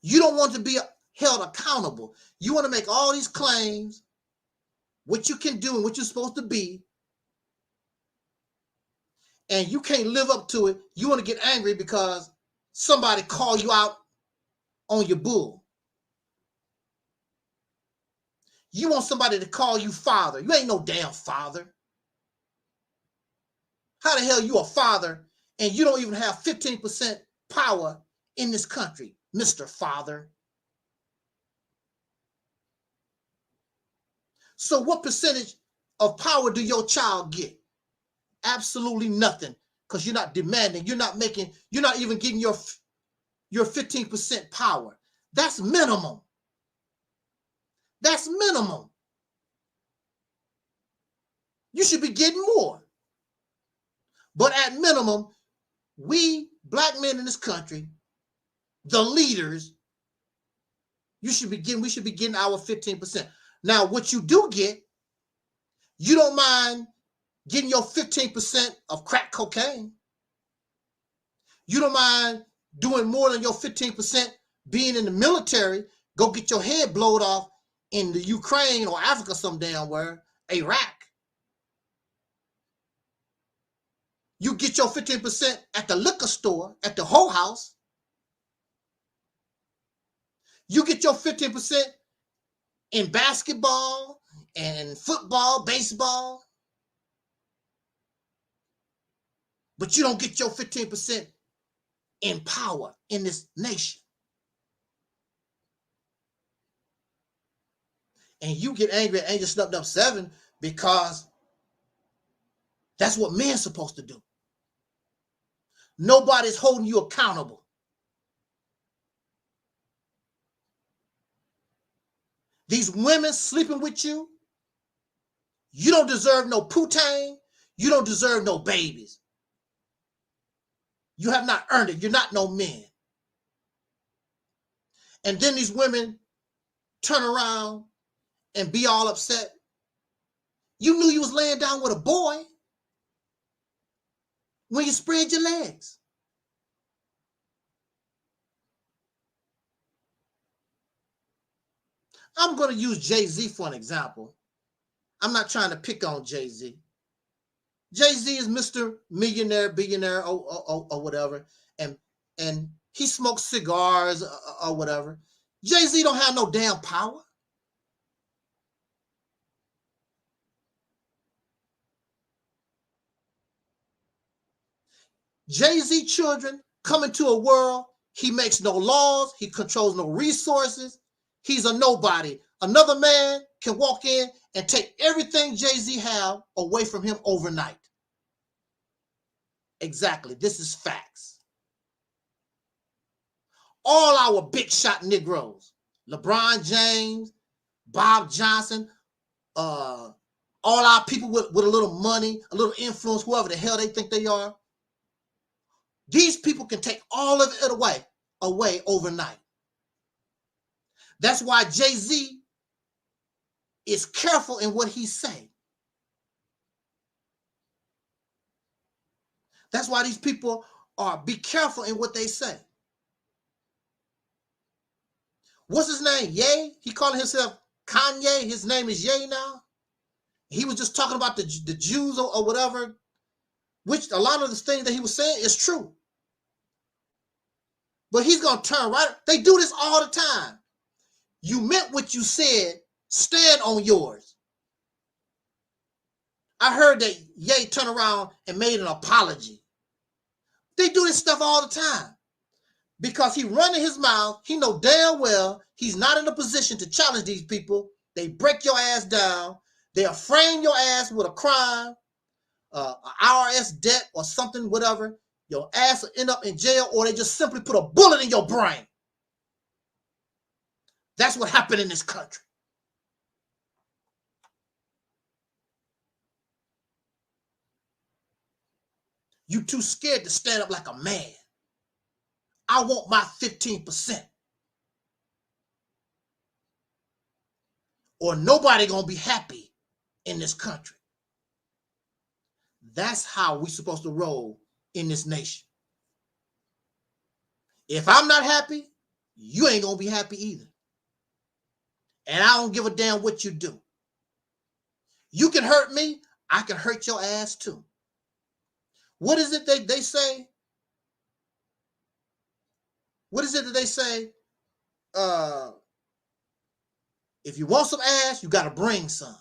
You don't want to be held accountable. You want to make all these claims, what you can do and what you're supposed to be, and you can't live up to it. You want to get angry because somebody called you out on your bull. You want somebody to call you father. You ain't no damn father. How the hell you a father and you don't even have 15% power in this country, Mr. Father? So what percentage of power do your child get? Absolutely nothing, because you're not demanding, you're not even getting your 15% power. That's minimum. That's minimum. You should be getting more. But at minimum, we black men in this country, the leaders, we should be getting our 15%. Now, what you do get, you don't mind getting your 15% of crack cocaine. You don't mind doing more than your 15% being in the military. Go get your head blowed off in the Ukraine or Africa, some damn where, Iraq. You get your 15% at the liquor store, at the whole house. You get your 15% in basketball and football, baseball. But you don't get your 15% in power in this nation. And you get angry at Angel Snubbing Up 7 because that's what men's supposed to do. Nobody's holding you accountable. These women sleeping with you, you don't deserve no poutine. You don't deserve no babies. You have not earned it. You're not no men. And then these women turn around and be all upset. You knew you was laying down with a boy when you spread your legs. I'm going to use Jay-Z for an example. I'm not trying to pick on Jay-Z. Jay-Z is Mr. Millionaire, billionaire, or whatever, and he smokes cigars or whatever. Jay-Z don't have no damn power. Jay-Z children come into a world, he makes no laws, he controls no resources, he's a nobody. Another man can walk in and take everything Jay-Z have away from him overnight. Exactly, this is facts. All our big shot Negroes, LeBron James, Bob Johnson, all our people with a little money, a little influence, whoever the hell they think they are, these people can take all of it away overnight. That's why Jay-Z is careful in what he say. That's why these people be careful in what they say. What's his name? Ye? He calling himself Kanye. His name is Ye now. He was just talking about the Jews or whatever, which a lot of the things that he was saying is true. But he's going to turn right. They do this all the time. You meant what you said. Stand on yours. I heard that Ye turned around and made an apology. They do this stuff all the time because he running his mouth. He know damn well he's not in a position to challenge these people. They break your ass down. They'll frame your ass with a crime, an IRS debt or something, whatever. Your ass will end up in jail, or they just simply put a bullet in your brain. That's what happened in this country. You too scared to stand up like a man. I want my 15%. Or nobody gonna be happy in this country. That's how we supposed to roll in this nation. If I'm not happy, you ain't gonna be happy either. And I don't give a damn what you do. You can hurt me, I can hurt your ass too. What is it they say? What is it that they say? If you want some ass, you got to bring some.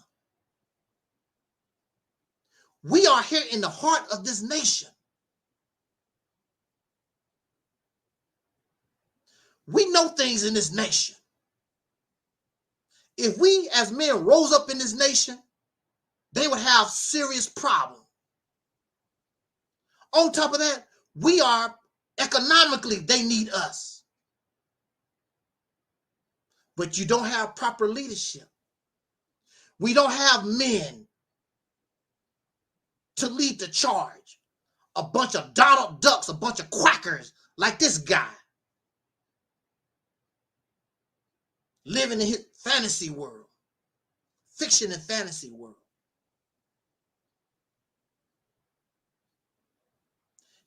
We are here in the heart of this nation. We know things in this nation. If we as men rose up in this nation, they would have serious problems. On top of that, we are economically, they need us. But you don't have proper leadership. We don't have men to lead the charge. A bunch of Donald Ducks, a bunch of quackers like this guy. Living in his fantasy world. Fiction and fantasy world.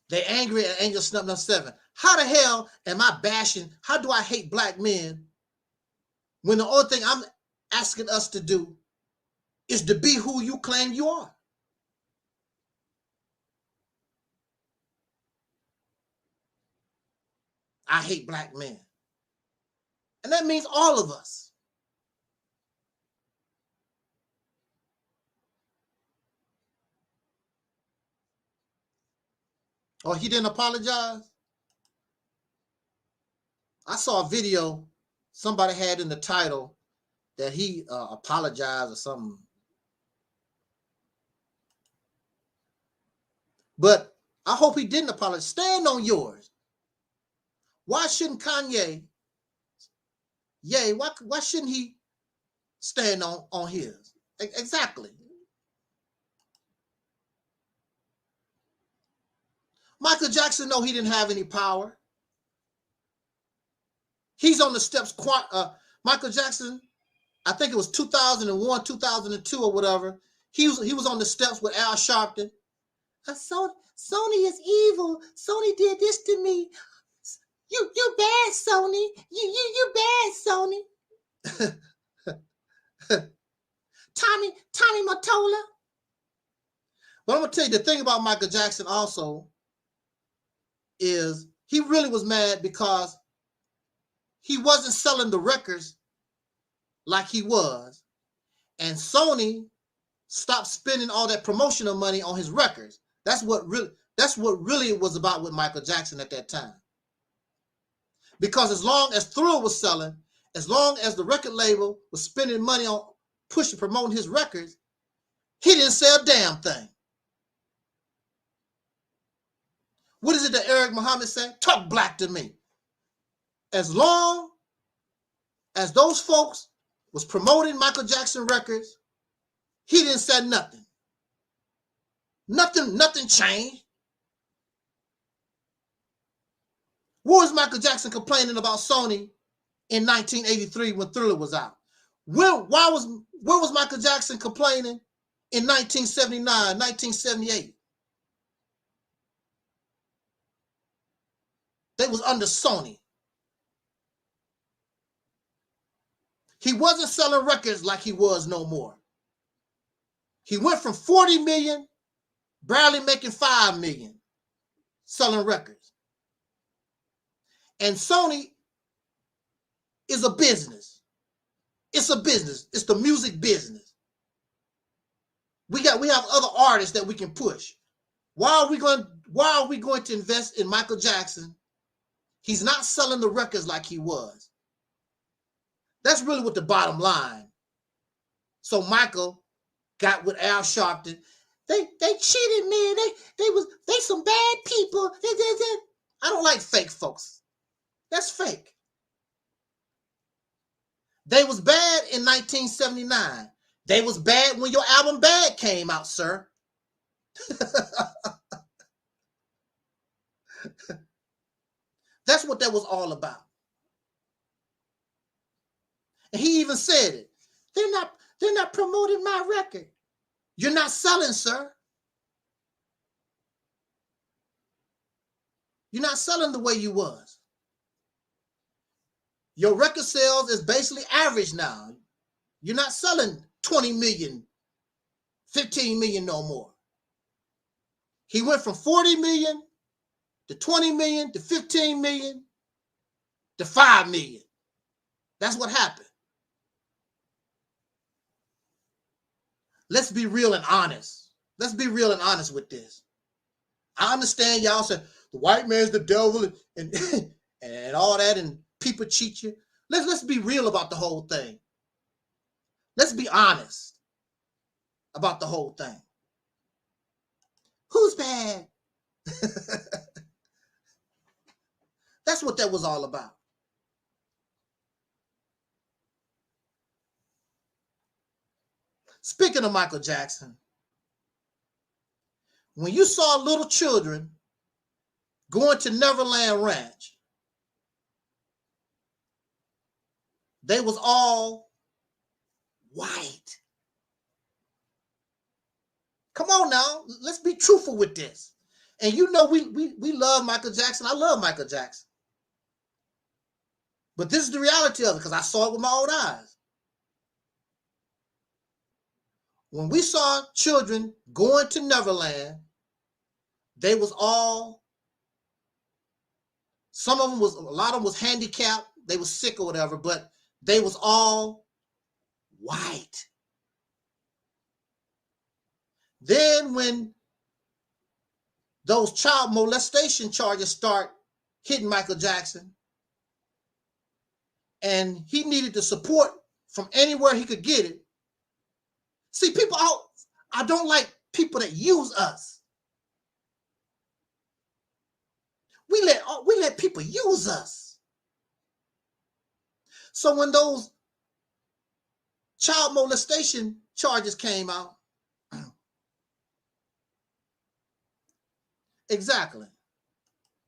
They angry at Angel Snub No. 7. How the hell am I bashing? How do I hate black men when the only thing I'm asking us to do is to be who you claim you are? I hate black men. And that means all of us. Oh, he didn't apologize? I saw a video somebody had in the title that he apologized or something. But I hope he didn't apologize. Stand on yours. Why shouldn't Kanye, why shouldn't he stand on his? Exactly. Michael Jackson, no, he didn't have any power. He's on the steps. Michael Jackson, I think it was 2001, 2002 or whatever. He was on the steps with Al Sharpton. Sony is evil. Sony did this to me. You bad, Sony. You bad, Sony. Tommy Mottola. But I'm gonna tell you the thing about Michael Jackson also is he really was mad because he wasn't selling the records like he was, and Sony stopped spending all that promotional money on his records. That's what really it was about with Michael Jackson at that time. Because as long as Thriller was selling, as long as the record label was spending money on promoting his records, he didn't sell a damn thing. What is it that Eric Muhammad said? Talk black to me. As long as those folks was promoting Michael Jackson records, he didn't say nothing. Nothing changed. What was Michael Jackson complaining about Sony in 1983 when Thriller was out? Where was Michael Jackson complaining in 1979, 1978? They was under Sony. He wasn't selling records like he was no more. He went from 40 million, barely making 5 million selling records. And Sony is a business. It's a business. It's the music business. We have other artists that we can push. Why are we going to invest in Michael Jackson? He's not selling the records like he was. That's really what the bottom line. So Michael got with Al Sharpton. They cheated, man. They some bad people. I don't like fake folks. That's fake. They was bad in 1979. They was bad when your album Bad came out, sir. That's what that was all about. And he even said it. They're not promoting my record. You're not selling, sir. You're not selling the way you was. Your record sales is basically average now. You're not selling 20 million, 15 million no more. He went from 40 million to 20 million to 15 million to 5 million. That's what happened. Let's be real and honest. Let's be real and honest with this. I understand y'all say the white man's the devil and all that and people cheat you. Let's be real about the whole thing. Let's be honest about the whole thing. Who's bad? That's what that was all about. Speaking of Michael Jackson, when you saw little children going to Neverland Ranch, they was all white. Come on now, let's be truthful with this. And you know we love Michael Jackson. I love Michael Jackson. But this is the reality of it because I saw it with my own eyes. When we saw children going to Neverland, they was all, a lot of them was handicapped, they was sick or whatever, but they was all white. Then when those child molestation charges start hitting Michael Jackson, and he needed the support from anywhere he could get it. See, I don't like people that use us. We let people use us. So when those child molestation charges came out, exactly,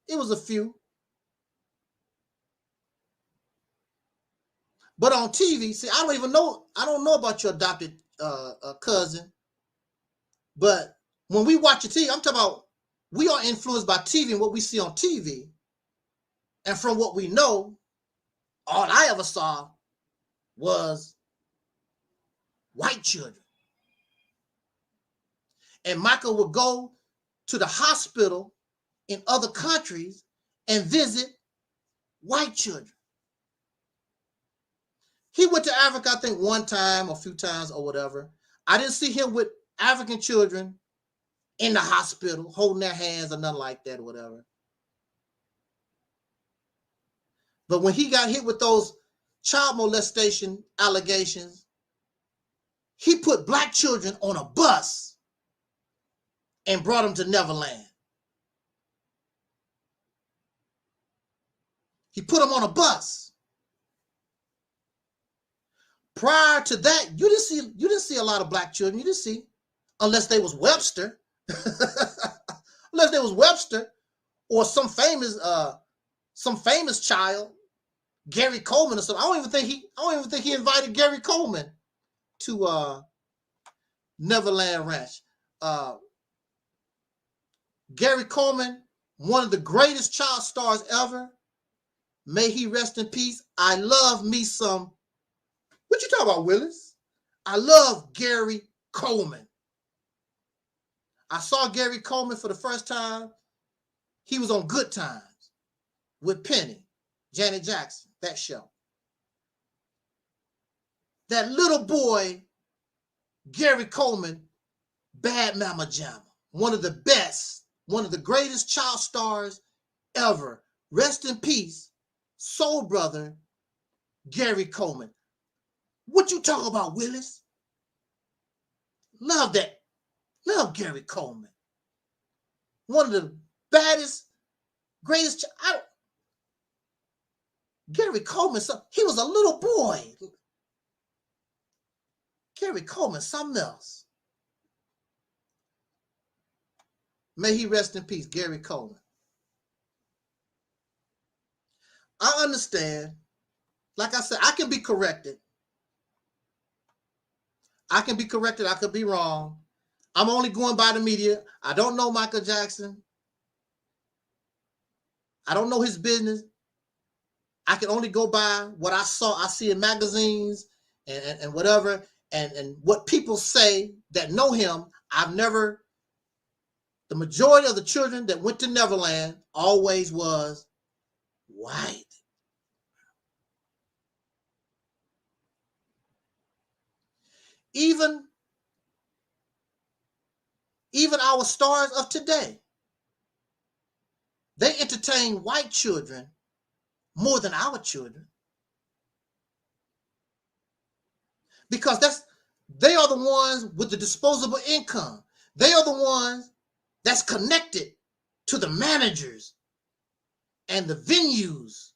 it was a few. But on TV, see, I don't know about your adopted cousin, but when we watch a TV, I'm talking about we are influenced by TV and what we see on TV. And from what we know, all I ever saw was white children. And Micah would go to the hospital in other countries and visit white children. He went to Africa, I think, one time or a few times or whatever. I didn't see him with African children in the hospital, holding their hands or nothing like that or whatever. But when he got hit with those child molestation allegations, he put black children on a bus and brought them to Neverland. He put them on a bus. Prior to that, you didn't see a lot of black children. You didn't see, unless they was Webster, unless they was Webster or some famous child, Gary Coleman or something. I don't even think he invited Gary Coleman to Neverland Ranch. Gary Coleman, one of the greatest child stars ever. May he rest in peace. I love me some. What you talking about, Willis? I love Gary Coleman. I saw Gary Coleman for the first time. He was on Good Times with Penny, Janet Jackson, that show. That little boy, Gary Coleman, Bad Mama Jamma, one of the best, one of the greatest child stars ever. Rest in peace, soul brother, Gary Coleman. What you talking about, Willis? Love that. Love Gary Coleman. One of the baddest, greatest. Gary Coleman, he was a little boy. Gary Coleman, something else. May he rest in peace, Gary Coleman. I understand. Like I said, I can be corrected. I can be corrected. I could be wrong. I'm only going by the media. I don't know Michael Jackson. I don't know his business. I can only go by what I see in magazines and whatever, and what people say that know him. The majority of the children that went to Neverland always was white. Even our stars of today, they entertain white children more than our children. Because they are the ones with the disposable income. They are the ones that's connected to the managers and the venues.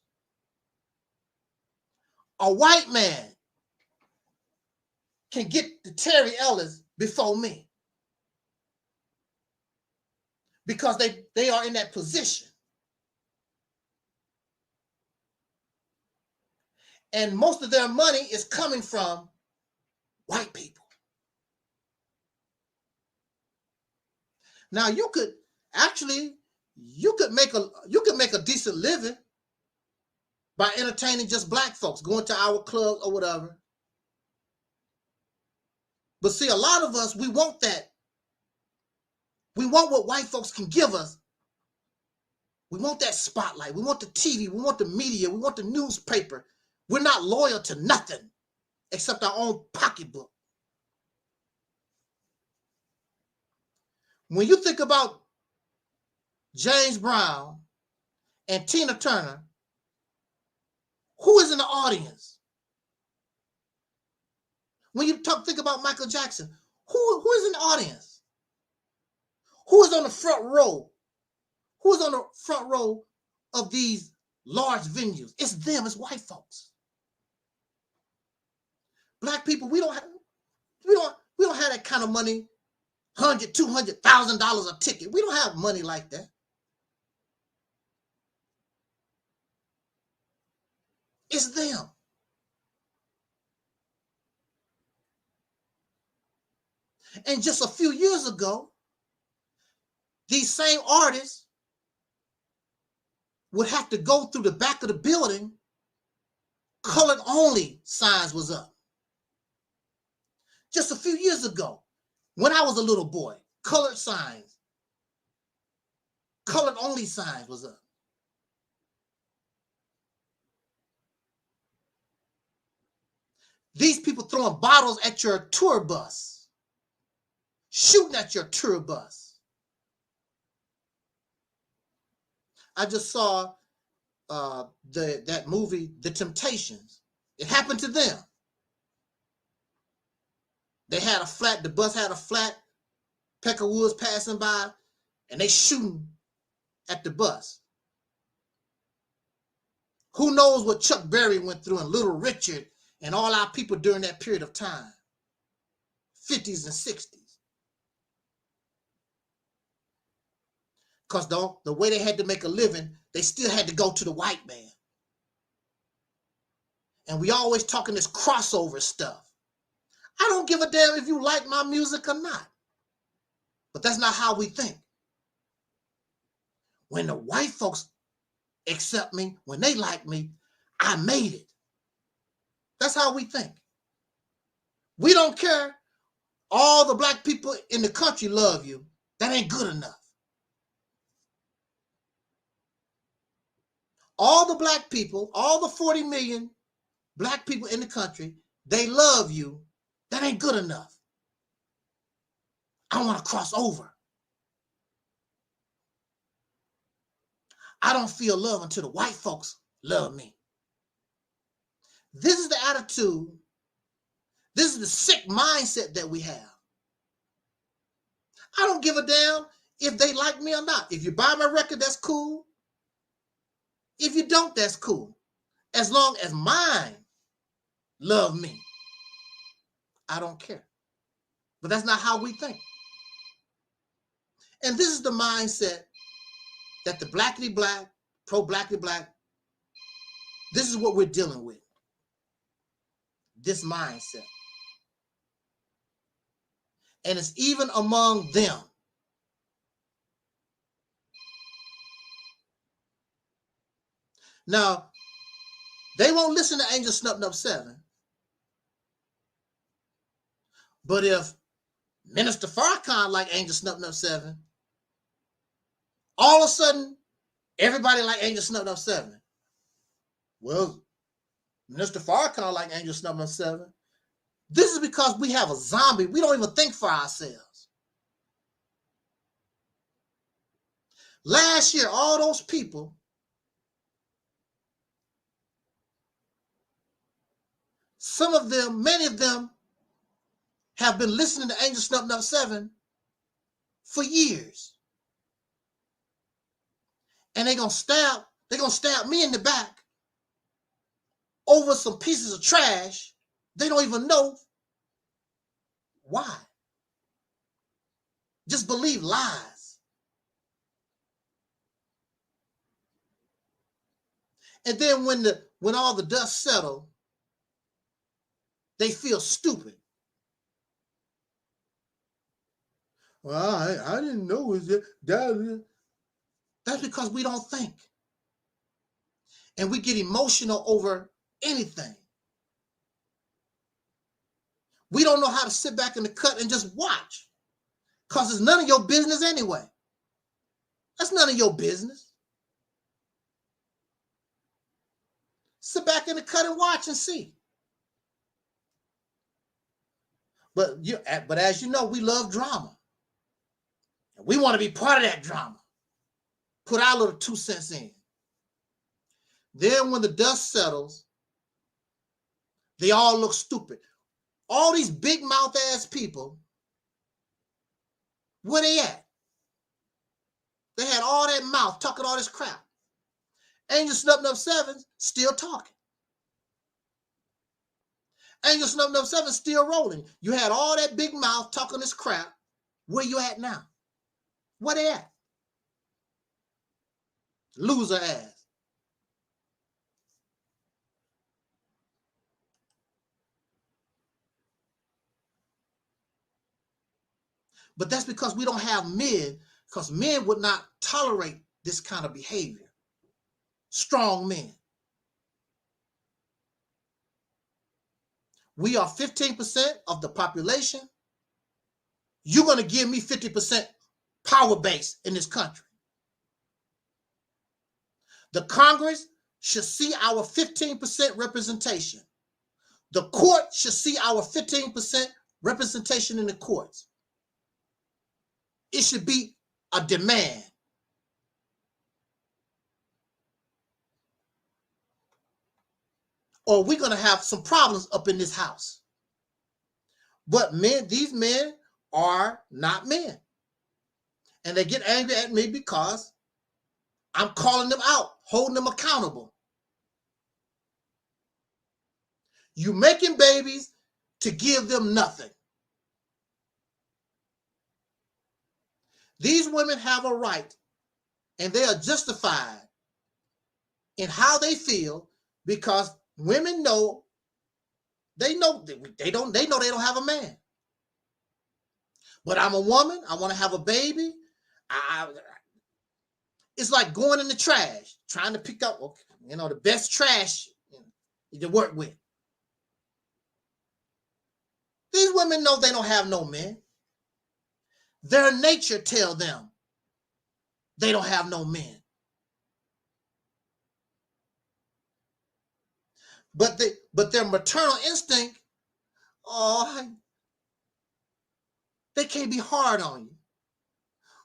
A white man can get to Terry Ellis before me because they are in that position. And most of their money is coming from white people. Now you could make a decent living by entertaining just black folks, going to our clubs or whatever. But see, a lot of us, we want that. We want what white folks can give us. We want that spotlight. We want the TV. We want the media. We want the newspaper. We're not loyal to nothing except our own pocketbook. When you think about James Brown and Tina Turner, who is in the audience? When you think about Michael Jackson, who is in the audience? Who is on the front row? Who is on the front row of these large venues? It's them, it's white folks. Black people, we don't have that kind of money, $100,000, $200,000 a ticket. We don't have money like that. It's them. And just a few years ago, these same artists would have to go through the back of the building. Colored only signs was up. just a few years ago, when I was a little boy, colored signs, colored only signs was up. These people throwing bottles at your tour bus, shooting at your tour bus. I just saw that movie, The Temptations. It happened to them. They had a flat, the bus had a flat, peck of woods passing by, and they shooting at the bus. Who knows what Chuck Berry went through and Little Richard and all our people during that period of time, 50s and 60s. Because the way they had to make a living, they still had to go to the white man. And we always talking this crossover stuff. I don't give a damn if you like my music or not. But that's not how we think. When the white folks accept me, when they like me, I made it. That's how we think. We don't care. All the black people in the country love you. That ain't good enough. All the black people, all the 40 million black people in the country, they love you. That ain't good enough. I want to cross over. I don't feel love until the white folks love me. This is the attitude. This is the sick mindset that we have. I don't give a damn if they like me or not. If you buy my record, that's cool. If you don't, that's cool. As long as mine love me, I don't care. But that's not how we think. And this is the mindset that the blackity black, pro-blackity black, this is what we're dealing with. This mindset. And it's even among them. Now, they won't listen to Angel Snubbed Up 7. But if Minister Farrakhan like Angel Snubbed Up 7, all of a sudden, everybody like Angel Snubbed Up 7. Well, Minister Farrakhan like Angel Snubbed Up 7. This is because we have a zombie. We don't even think for ourselves. Last year, all those people some of them, many of them have been listening to Angel Snubbed Up 7 for years. And they're gonna stab me in the back over some pieces of trash. They don't even know why. Just believe lies. And then when all the dust settles, they feel stupid. Well, I didn't know it was that. That's because we don't think. And we get emotional over anything. We don't know how to sit back in the cut and just watch. Because it's none of your business anyway. That's none of your business. Sit back in the cut and watch and see. But as you know, we love drama. And we want to be part of that drama. Put our little 2 cents in. Then when the dust settles, they all look stupid. All these big mouth ass people, where they at? They had all that mouth talking all this crap. Angel Snubbed Up 7 still talking. Angel Snubbed Up 7 still rolling. You had all that big mouth talking this crap. Where you at now? Where they at? Loser ass. But that's because we don't have men, because men would not tolerate this kind of behavior. Strong men. we are 15% of the population. You're going to give me 50% power base in this country. The Congress should see our 15% representation. The court should see our 15% representation in the courts. It should be a demand. Or we're going to have some problems up in this house. But men, these men are not men. And they get angry at me because I'm calling them out, holding them accountable. You making babies to give them nothing. These women have a right, and they are justified in how they feel, because women know they don't have a man. But I'm a woman. I want to have a baby. It's like going in the trash, trying to pick up, the best trash to work with. These women know they don't have no men. Their nature tells them they don't have no men. But their maternal instinct, they can't be hard on you.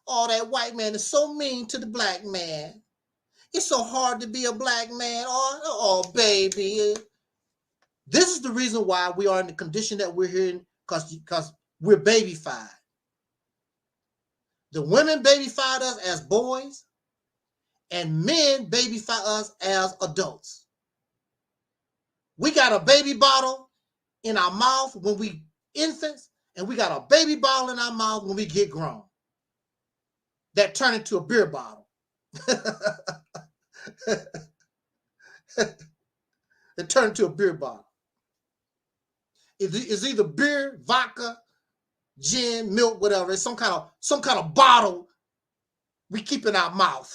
Oh, that white man is so mean to the black man. It's so hard to be a black man. Oh, baby. This is the reason why we are in the condition that we're in, because we're babyfied. The women babyfied us as boys, and men babyfy us as adults. We got a baby bottle in our mouth when we infants, and we got a baby bottle in our mouth when we get grown. That turn into a beer bottle. It turned into a beer bottle. It's either beer, vodka, gin, milk, whatever. It's some kind of bottle we keep in our mouth.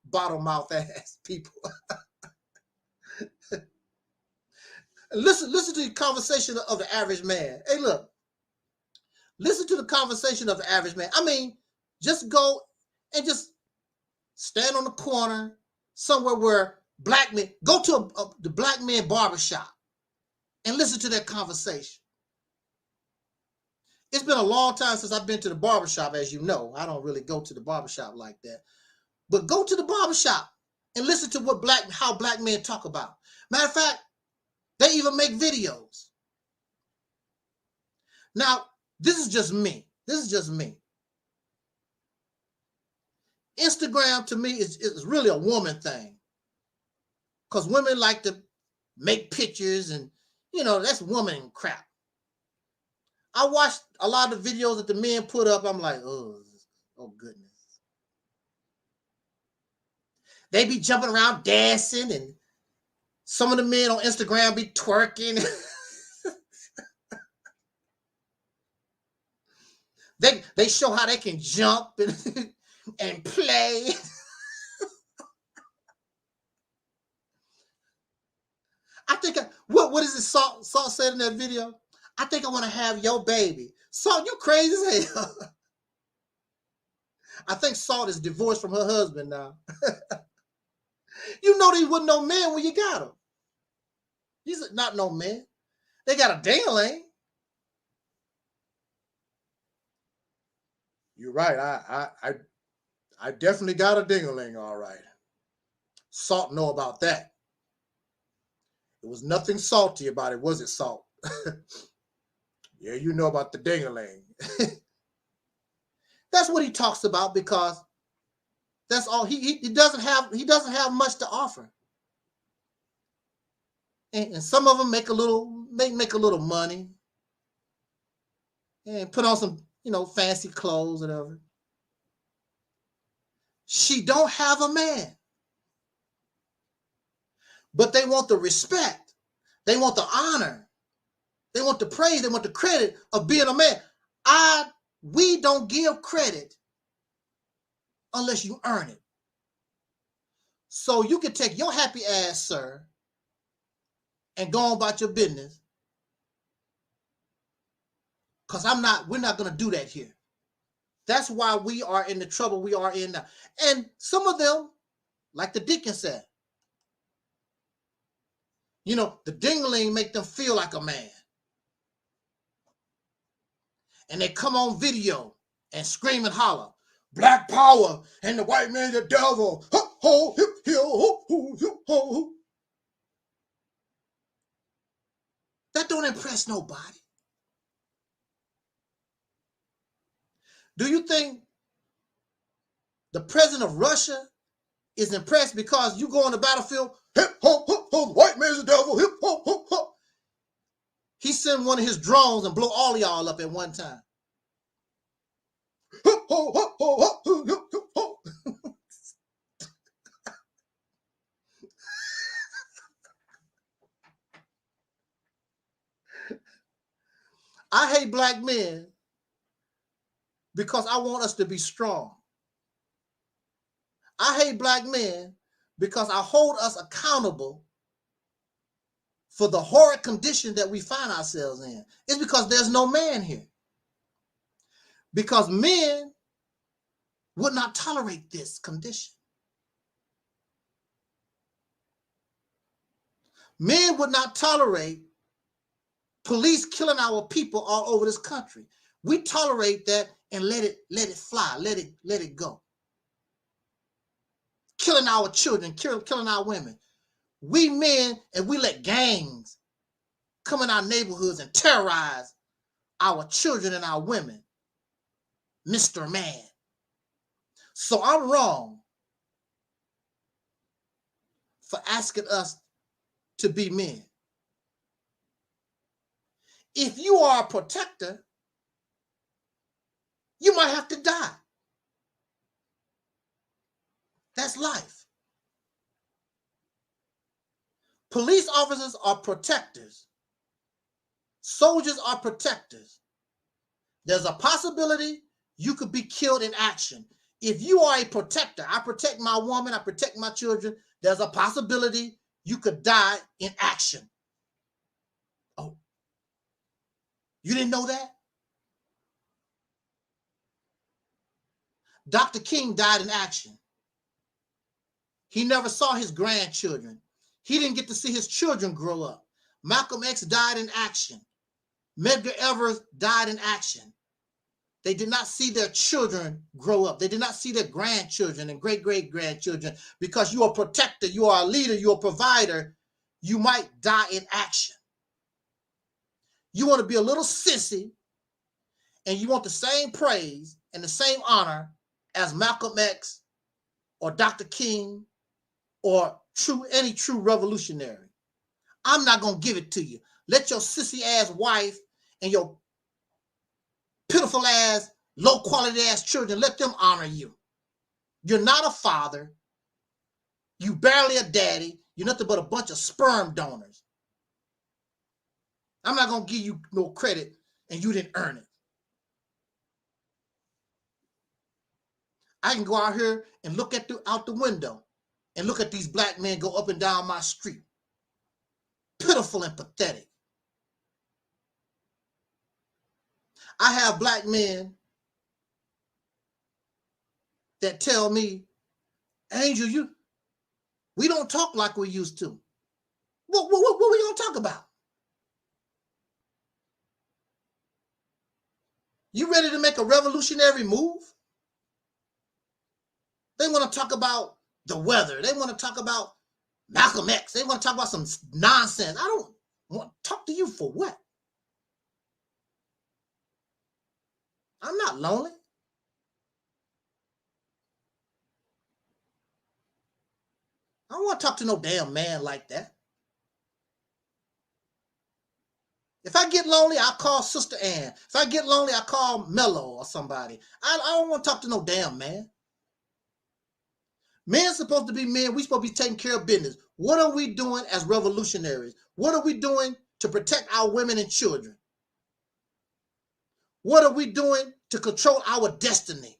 Bottle mouth ass people. Listen to the conversation of the average man. Hey, look. Listen to the conversation of the average man. I mean, just go and just stand on the corner somewhere where black men, go to the black man barbershop and listen to that conversation. It's been a long time since I've been to the barbershop, as you know. I don't really go to the barbershop like that. But go to the barbershop and listen to how black men talk about. Matter of fact, they even make videos. Now, this is just me. Instagram to me is really a woman thing, because women like to make pictures and, that's woman crap. I watched a lot of the videos that the men put up. I'm like, oh goodness. They be jumping around dancing, and some of the men on Instagram be twerking. They show how they can jump and play. I think, what is it Salt said in that video? I think I want to have your baby. Salt, you crazy as hell. I think Salt is divorced from her husband now. You know they wasn't no man when you got him. He's not no man. They got a ding-a-ling. You're right. I definitely got a ding-a-ling, all right. Salt know about that. There was nothing salty about it, was it, Salt? Yeah, you know about the ding-a-ling. That's what he talks about, because that's all he doesn't have much to offer. And some of them make a little money and put on some, fancy clothes, whatever. She don't have a man. But they want the respect. They want the honor. They want the praise. They want the credit of being a man. We don't give credit unless you earn it. So you can take your happy ass, sir, and go on about your business. Because we're not going to do that here. That's why we are in the trouble we are in now. And some of them, like the deacon said, you know, the dingling make them feel like a man. And they come on video and scream and holler, black power and the white man the devil. Ho, ho, hip, ho, ho, hip, ho. That don't impress nobody. Do you think the president of Russia is impressed because you go on the battlefield, hip, ho, ho, ho, the white man's the devil, hip, ho, ho, ho. He sent one of his drones and blow all of y'all up at one time. Hip, ho, ho, ho, ho, ho, hip, hip, ho. I hate black men because I want us to be strong. I hate black men because I hold us accountable for the horrid condition that we find ourselves in. It's because there's no man here. Because men would not tolerate this condition. Men would not tolerate police killing our people all over this country. We tolerate that and let it fly, let it go. Killing our children, killing our women. We men, and we let gangs come in our neighborhoods and terrorize our children and our women. Mr. Man. So I'm wrong for asking us to be men. If you are a protector, you might have to die. That's life. Police officers are protectors. Soldiers are protectors. There's a possibility you could be killed in action. If you are a protector, I protect my woman, I protect my children, there's a possibility you could die in action. Oh, you didn't know that? Dr. King died in action. He never saw his grandchildren. He didn't get to see his children grow up. Malcolm X died in action. Medgar Evers died in action. They did not see their children grow up. They did not see their grandchildren and great-great-grandchildren. Because you are a protector, you are a leader, you are a provider, you might die in action. You want to be a little sissy, and you want the same praise and the same honor as Malcolm X or Dr. King or any true revolutionary. I'm not going to give it to you. Let your sissy-ass wife and your pitiful ass, low quality ass children, let them honor you. You're not a father. You barely a daddy. You're nothing but a bunch of sperm donors. I'm not going to give you no credit and you didn't earn it. I can go out here and look out the window and look at these black men go up and down my street. Pitiful and pathetic. I have black men that tell me, Angel, we don't talk like we used to. What are we going to talk about? You ready to make a revolutionary move? They want to talk about the weather. They want to talk about Malcolm X. They want to talk about some nonsense. I don't want to talk to you for what? I'm not lonely. I don't want to talk to no damn man like that. If I get lonely, I'll call Sister Ann. If I get lonely, I'll call Mello or somebody. I don't want to talk to no damn man. Men's supposed to be men. We're supposed to be taking care of business. What are we doing as revolutionaries? What are we doing to protect our women and children? What are we doing to control our destiny?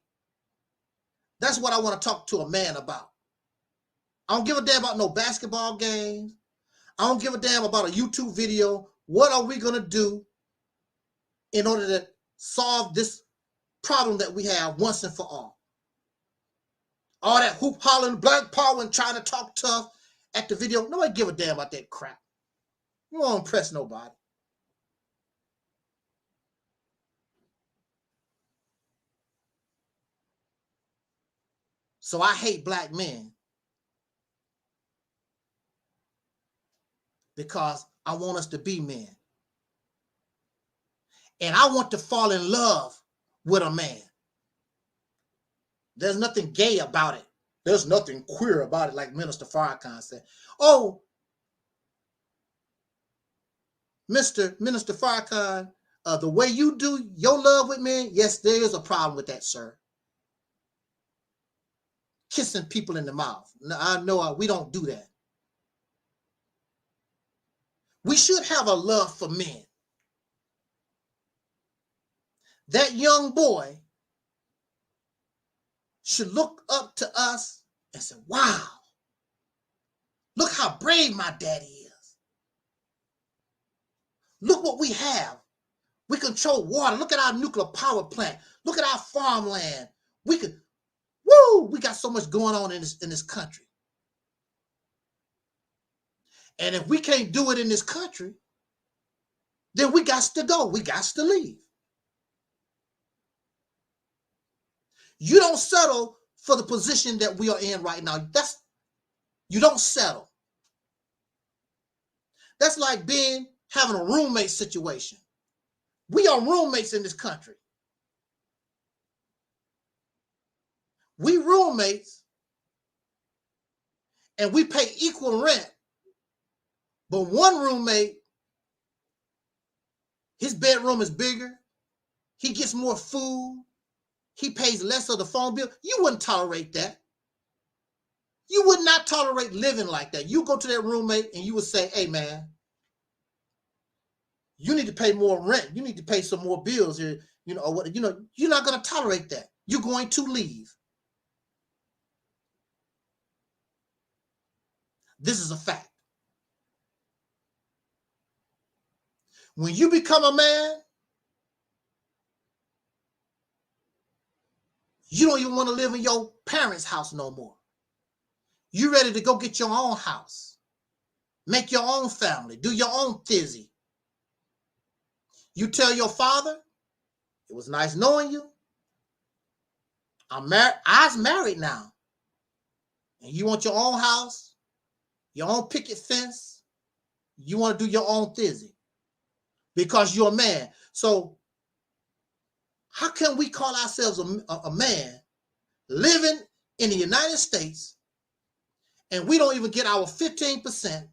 That's what I want to talk to a man about. I don't give a damn about no basketball games. I don't give a damn about a YouTube video. What are we going to do in order to solve this problem that we have once and for all? All that hoop hollering, black power, and trying to talk tough at the video. Nobody give a damn about that crap. You won't impress nobody. So I hate black men because I want us to be men. And I want to fall in love with a man. There's nothing gay about it. There's nothing queer about it, like Minister Farrakhan said. Oh, Minister Farrakhan, the way you do your love with men, yes, there is a problem with that, sir. Kissing people in the mouth. No, I know we don't do that. We should have a love for men. That young boy should look up to us and say, wow, look how brave my daddy is. Look what we have. We control water. Look at our nuclear power plant. Look at our farmland. We got so much going on in this country. And if we can't do it in this country, then we got to go. We got to leave. You don't settle for the position that we are in right now. You don't settle. That's like having a roommate situation. We are roommates in this country. We roommates and we pay equal rent. But one roommate, his bedroom is bigger. He gets more food. He pays less of the phone bill. You wouldn't tolerate that. You would not tolerate living like that. You go to that roommate and you would say, hey, man, you need to pay more rent. You need to pay some more bills here. You're not going to tolerate that. You're going to leave. This is a fact. When you become a man, you don't even want to live in your parents' house no more. You're ready to go get your own house, make your own family, do your own thizzy. You tell your father, it was nice knowing you. I'm married now. And you want your own house, your own picket fence. You want to do your own thizzy because you're a man. So how can we call ourselves a man living in the United States and we don't even get our 15%?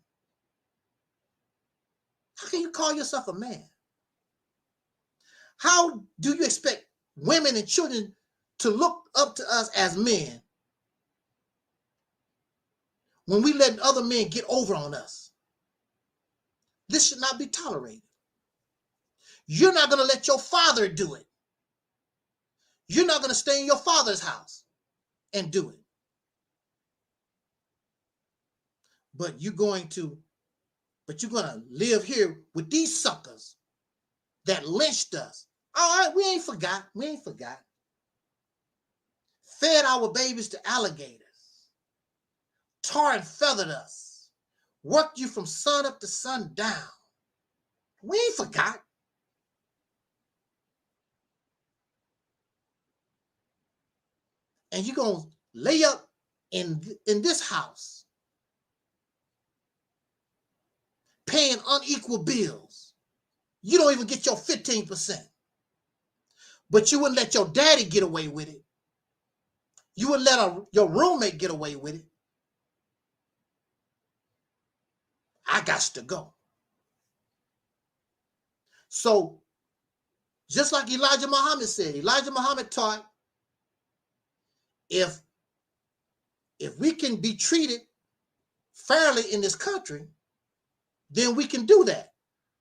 How can you call yourself a man? How do you expect women and children to look up to us as men when we let other men get over on us? This should not be tolerated. You're not going to let your father do it. You're not going to stay in your father's house and do it. But you're going to live here with these suckers that lynched us. All right, we ain't forgot. Fed our babies to alligators. Tar and feathered us. Worked you from sun up to sundown. We ain't forgot. And you're going to lay up in this house paying unequal bills. You don't even get your 15%. But you wouldn't let your daddy get away with it. You wouldn't let your roommate get away with it. I got to go. So, just like Elijah Muhammad said, Elijah Muhammad taught, if we can be treated fairly in this country, then we can do that.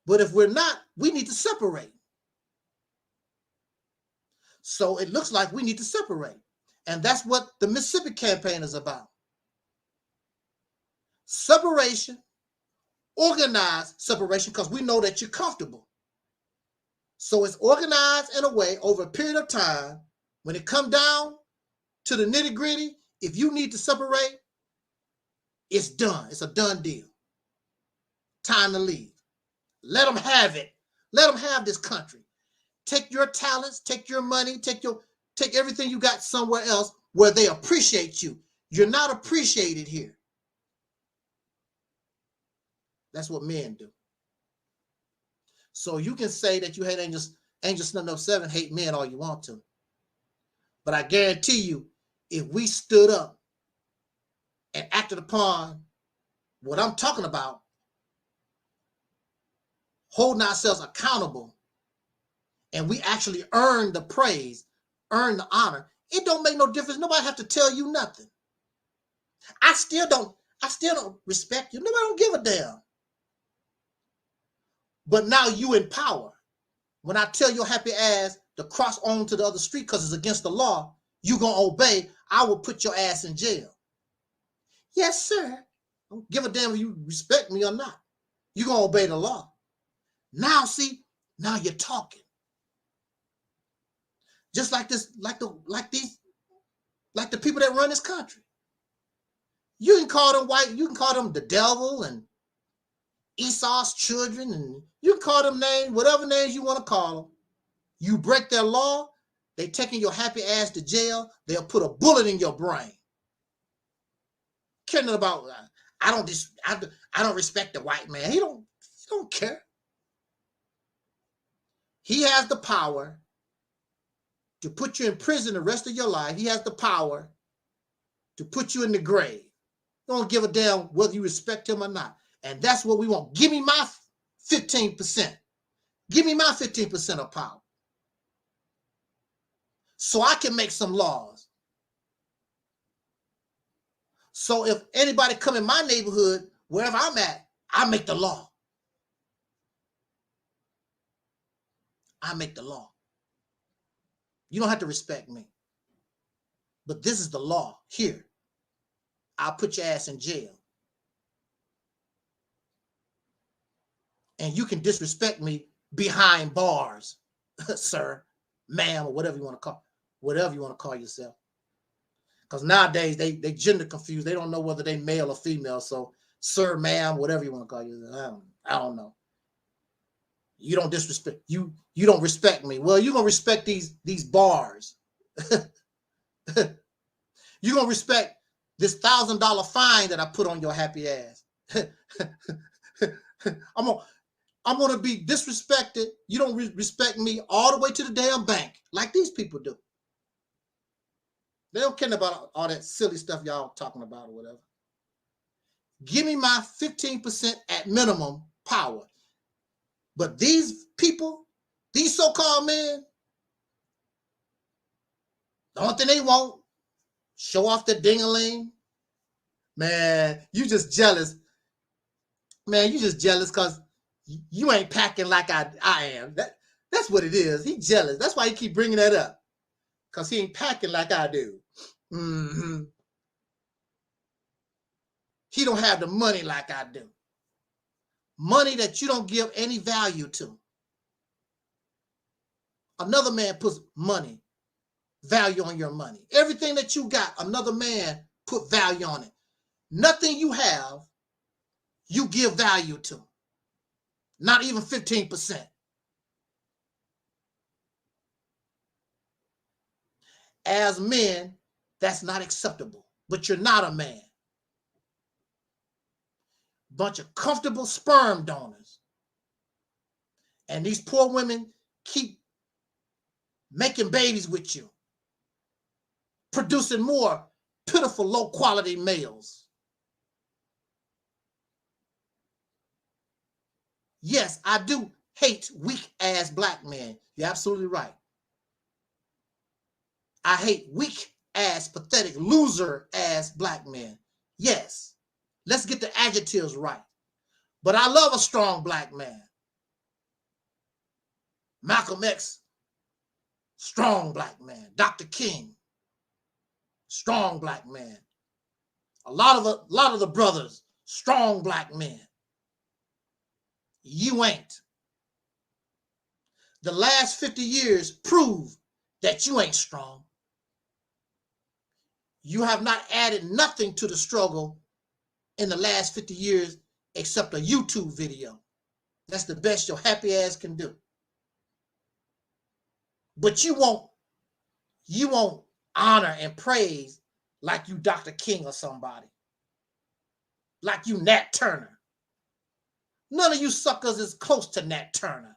But if we're not, we need to separate. So it looks like we need to separate. And that's what the Mississippi campaign is about. Separation organized separation because we know that you're comfortable. So it's organized in a way over a period of time. When it comes down to the nitty gritty, if you need to separate, it's done. It's a done deal. Time to leave. Let them have it. Let them have this country. Take your talents, take your money, take everything you got somewhere else where they appreciate you. You're not appreciated here. That's what men do. So you can say that you hate angels Snuff Up 7 hate men all you want to. But I guarantee you, if we stood up and acted upon what I'm talking about, holding ourselves accountable, and we actually earn the praise, earn the honor, it don't make no difference. Nobody have to tell you nothing. I still don't respect you. Nobody don't give a damn. But now you in power. When I tell your happy ass to cross on to the other street because it's against the law, you gonna obey, I will put your ass in jail. Yes, sir. I don't give a damn if you respect me or not. You gonna obey the law. Now, see, now you're talking. Just like this, like the people that run this country. You can call them white, you can call them the devil and Esau's children, and you can call them names, whatever names you want to call them. You break their law, they taking your happy ass to jail, they'll put a bullet in your brain. Caring about, I don't respect the white man. He don't care. He has the power to put you in prison the rest of your life. He has the power to put you in the grave. Don't give a damn whether you respect him or not. And that's what we want. Give me my 15%. Give me my 15% of power. So I can make some laws. So if anybody come in my neighborhood, wherever I'm at, I make the law. I make the law. You don't have to respect me. But this is the law here. I'll put your ass in jail. And you can disrespect me behind bars, sir, ma'am, or whatever you want to call yourself. Because nowadays they gender confused. They don't know whether they male or female. So, sir, ma'am, whatever you want to call yourself. I don't know. You don't disrespect. You don't respect me. Well, you're gonna respect these bars. You're gonna respect this $1,000 fine that I put on your happy ass. I'm gonna be disrespected. You don't respect me all the way to the damn bank, like these people do. They don't care about all that silly stuff y'all talking about or whatever. Give me my 15% at minimum power. But these people, these so-called men, the only thing they want, show off the ding-a-ling. Man, you just jealous. Man, you just jealous because you ain't packing like I am. That's what it is. He jealous. That's why he keep bringing that up. Because he ain't packing like I do. Mm-hmm. He don't have the money like I do. Money that you don't give any value to. Another man puts money, value on your money. Everything that you got, another man put value on it. Nothing you have, you give value to. Not even 15%. As men, that's not acceptable. But you're not a man. Bunch of comfortable sperm donors. And these poor women keep making babies with you. Producing more pitiful, low-quality males. Yes, I do hate weak-ass black men. You're absolutely right. I hate weak-ass, pathetic, loser-ass black men. Yes. Let's get the adjectives right. But I love a strong black man. Malcolm X, strong black man. Dr. King, strong black man. A lot of the brothers, strong black men. You ain't. The last 50 years prove that you ain't strong. You have not added nothing to the struggle in the last 50 years except a YouTube video. That's the best your happy ass can do. But you won't honor and praise like you Dr. King or somebody. Like you Nat Turner. None of you suckers is close to Nat Turner.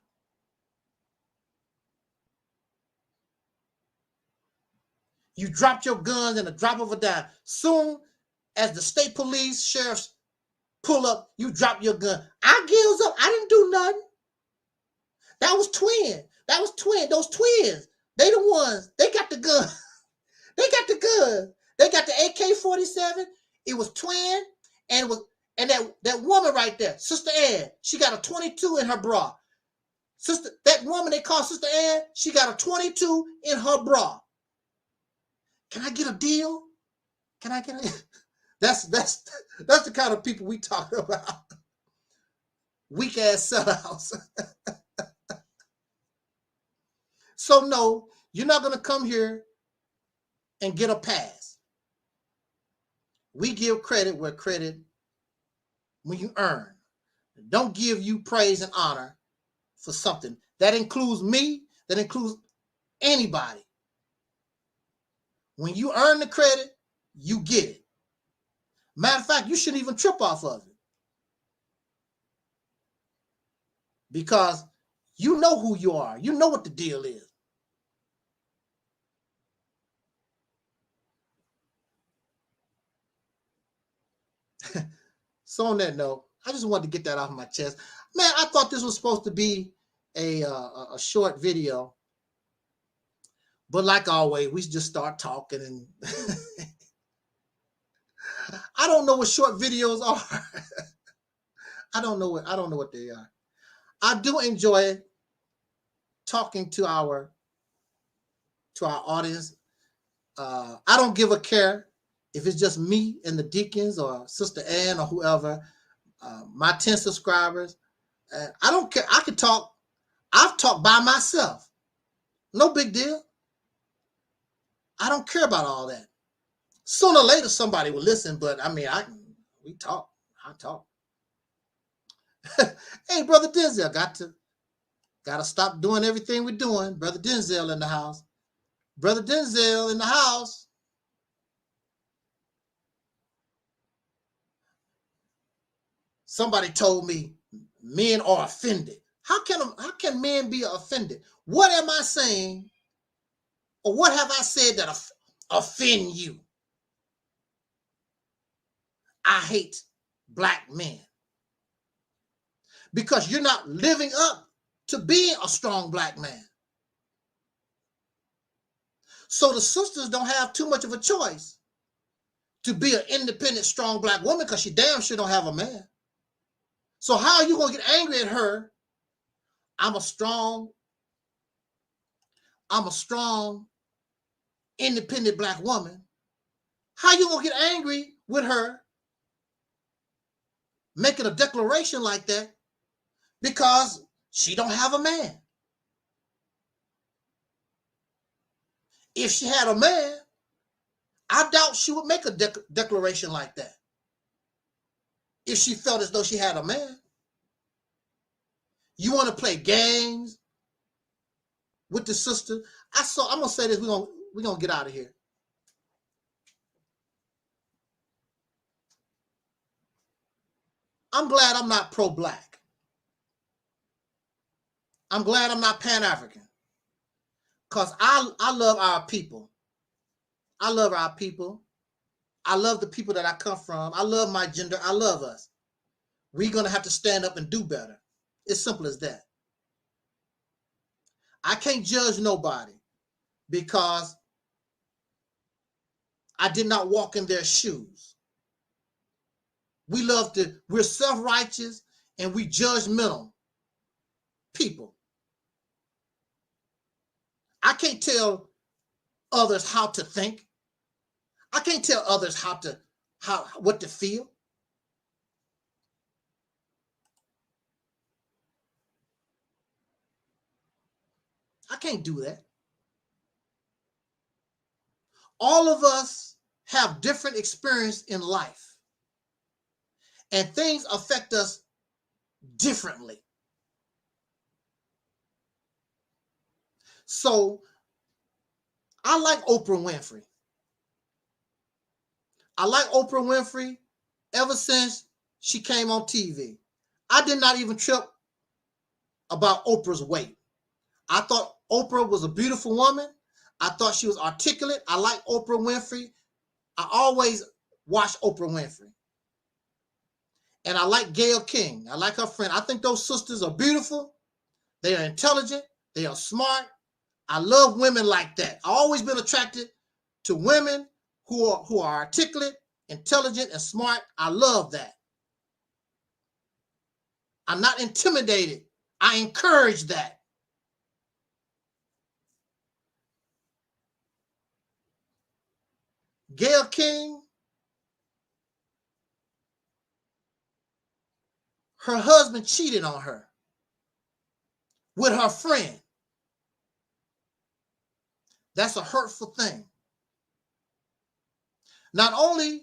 You dropped your guns in a drop of a dime. Soon as the state police, sheriffs pull up, you drop your gun. I gills up. I didn't do nothing. That was twin. That was twin. Those twins. They the ones. They got the gun. They got the gun. They got the AK-47. It was twin, and that woman right there, Sister Ann, she got a 22 in her bra. Sister, that woman they call Sister Ann, she got a 22 in her bra. Can I get a deal? Can I get a... That's the kind of people we talk about. Weak ass sellouts. So no, you're not gonna come here and get a pass. We give credit where credit when you earn. Don't give you praise and honor for something. That includes me, that includes anybody. When you earn the credit, you get it. Matter of fact, you shouldn't even trip off of it. Because you know who you are. You know what the deal is. So on that note, I just wanted to get that off my chest. Man, I thought this was supposed to be a short video. But like always, we just start talking and I don't know what short videos are. I don't know what they are. I do enjoy talking to our audience. I don't give a care if it's just me and the deacons or Sister Ann or whoever, my 10 subscribers. I don't care. I can talk. I've talked by myself. No big deal. I don't care about all that. Sooner or later, somebody will listen, but I mean, we talk. I talk. Hey, Brother Denzel, got to stop doing everything we're doing. Brother Denzel in the house. Brother Denzel in the house. Somebody told me men are offended. How can men be offended? What am I saying? Or what have I said that offend you? I hate black men. Because you're not living up to being a strong black man. So the sisters don't have too much of a choice to be an independent, strong black woman because she damn sure don't have a man. So how are you going to get angry at her? I'm a strong, independent black woman. How you going to get angry with her making a declaration like that because she don't have a man? If she had a man, I doubt she would make a declaration like that. If she felt as though she had a man. You want to play games with the sister? I'm gonna say this. We're gonna get out of here. I'm glad I'm not pro-black. I'm glad I'm not Pan-African. Because I love our people. I love our people. I love the people that I come from. I love my gender. I love us. We're going to have to stand up and do better. It's simple as that. I can't judge nobody because I did not walk in their shoes. We're self-righteous and we judgmental people. I can't tell others how to think. I can't tell others what to feel. I can't do that. All of us have different experience in life, and things affect us differently. So I like Oprah Winfrey. I like Oprah Winfrey ever since she came on TV. I did not even trip about Oprah's weight. I thought Oprah was a beautiful woman. I thought she was articulate. I like Oprah Winfrey. I always watch Oprah Winfrey. And I like Gayle King. I like her friend. I think those sisters are beautiful. They are intelligent. They are smart. I love women like that. I've always been attracted to women who are articulate, intelligent, and smart. I love that. I'm not intimidated. I encourage that. Gayle King, her husband cheated on her with her friend. That's a hurtful thing. Not only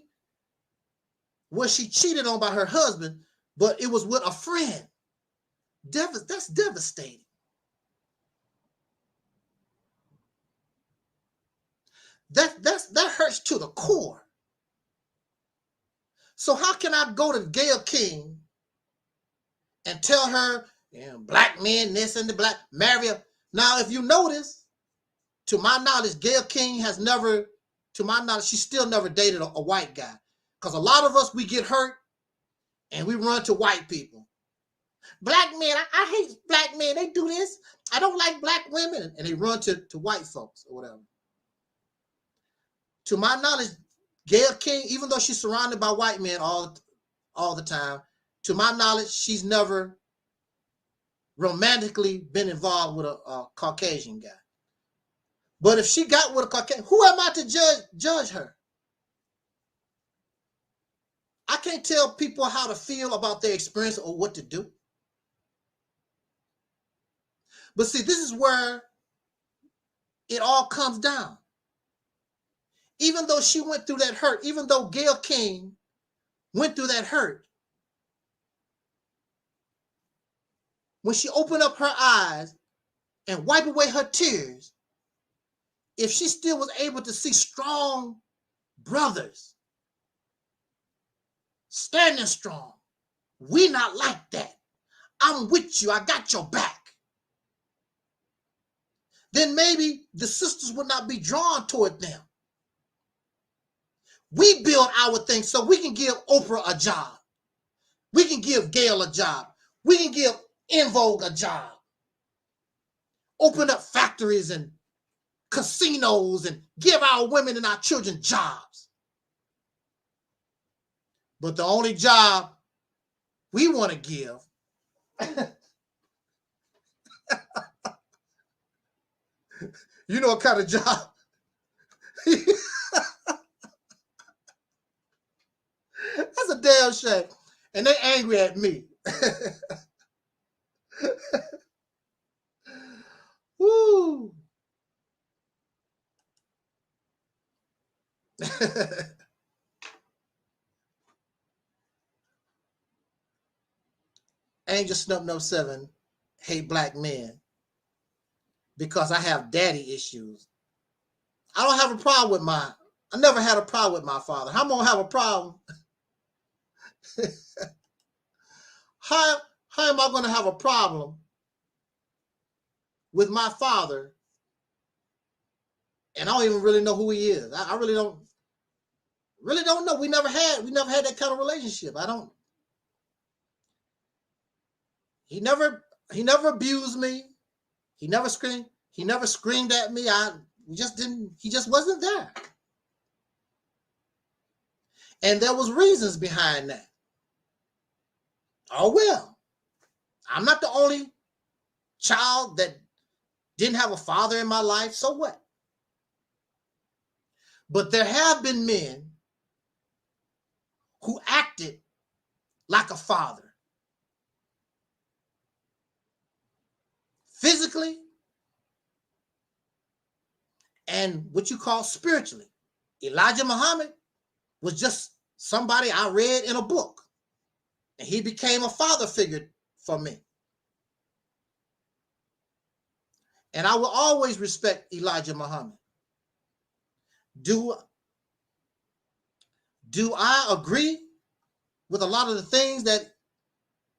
was she cheated on by her husband, but it was with a friend. That's devastating. That hurts to the core. So how can I go to Gayle King and tell her, black men, this and the black, marry her? Now, if you notice, to my knowledge, Gayle King has never, to my knowledge, she still never dated a white guy. Because a lot of us, we get hurt and we run to white people. Black men, I hate black men. They do this. I don't like black women. And they run to white folks or whatever. To my knowledge, Gayle King, even though she's surrounded by white men all the time, to my knowledge, she's never romantically been involved with a Caucasian guy. But if she got with a Caucasian, who am I to judge her? I can't tell people how to feel about their experience or what to do. But see, this is where it all comes down. Even though she went through that hurt, even though Gayle King went through that hurt, when she opened up her eyes and wiped away her tears, if she still was able to see strong brothers standing strong, we not like that. I'm with you. I got your back. Then maybe the sisters would not be drawn toward them. We build our thing so we can give Oprah a job. We can give Gayle a job. We can give EnVogue a job. Open up factories and casinos and give our women and our children jobs. But the only job we want to give you know what kind of job? That's a damn shame. And they angry at me. Woo. Angel Snub No 7 hate black men because I have daddy issues. I don't have a problem with I never had a problem with my father. How am I gonna have a problem? How am I gonna have a problem with my father? And I don't even really know who he is. I really don't know. We never had that kind of relationship. He never abused me. He never screamed at me. He just wasn't there. And there was reasons behind that. Oh well. I'm not the only child that didn't have a father in my life, so what? But there have been men who acted like a father. Physically, and what you call spiritually. Elijah Muhammad was just somebody I read in a book, and he became a father figure for me. And I will always respect Elijah Muhammad. Do I agree with a lot of the things that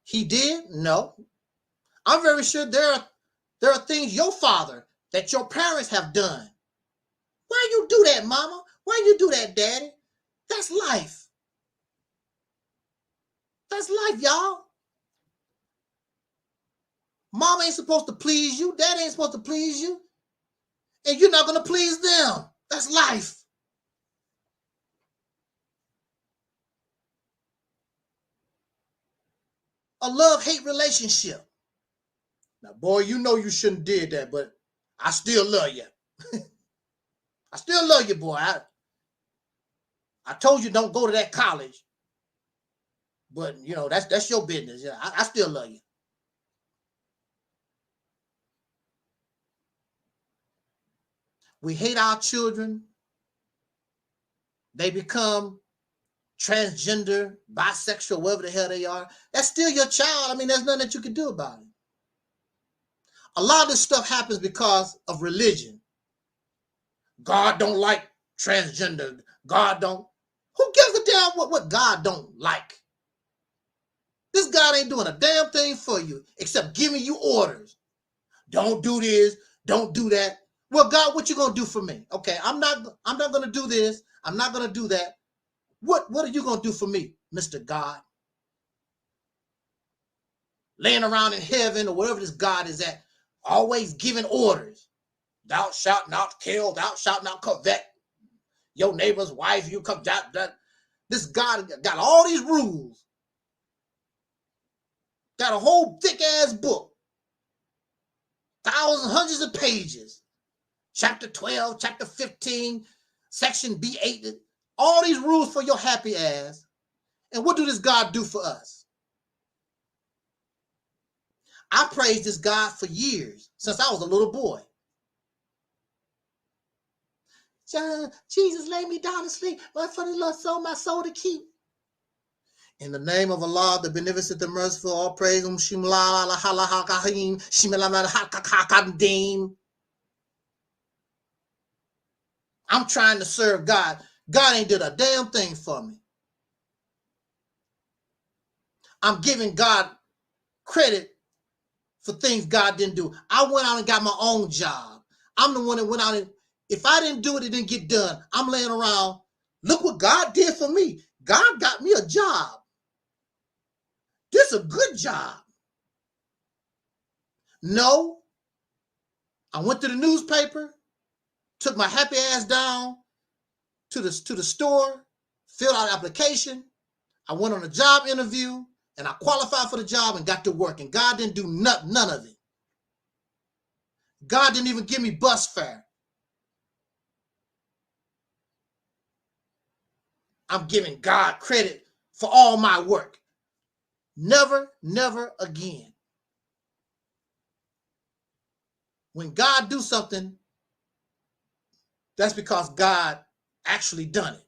he did? No. I'm very sure there are things your father, that your parents have done. Why you do that, mama? Why you do that, daddy? That's life. That's life, y'all. Mama ain't supposed to please you. Dad ain't supposed to please you. And you're not going to please them. That's life. A love-hate relationship. Now, boy, you know you shouldn't did that, but I still love you. I still love you, boy. I told you don't go to that college. But, you know, that's your business. Yeah, I still love you. We hate our children. They become transgender, bisexual, whatever the hell they are. That's still your child. I mean, there's nothing that you can do about it. A lot of this stuff happens because of religion. God don't like transgender. God don't. Who gives a damn what God don't like? This God ain't doing a damn thing for you except giving you orders. Don't do this. Don't do that. Well, God, what you gonna do for me? Okay, I'm not gonna do this. I'm not gonna do that. What are you gonna do for me, Mr. God? Laying around in heaven or wherever this God is at, always giving orders. Thou shalt not kill. Thou shalt not covet your neighbor's wife. You come that. This God got all these rules. Got a whole thick ass book, thousands, hundreds of pages. Chapter 12, chapter 15, section B8, all these rules for your happy ass. And what do this God do for us? I praised this God for years, since I was a little boy. Jesus laid me down to sleep, but for the Lord sold my soul to keep. In the name of Allah, the beneficent, the merciful, all praise him. I'm trying to serve God. God ain't did a damn thing for me. I'm giving God credit for things God didn't do. I went out and got my own job. I'm the one that went out and, if I didn't do it, it didn't get done. I'm laying around. Look what God did for me. God got me a job. This is a good job. No, I went to the newspaper, took my happy ass down to the store, filled out an application. I went on a job interview and I qualified for the job and got to work. And God didn't do none of it. God didn't even give me bus fare. I'm giving God credit for all my work. Never, never again. When God do something, that's because God actually done it.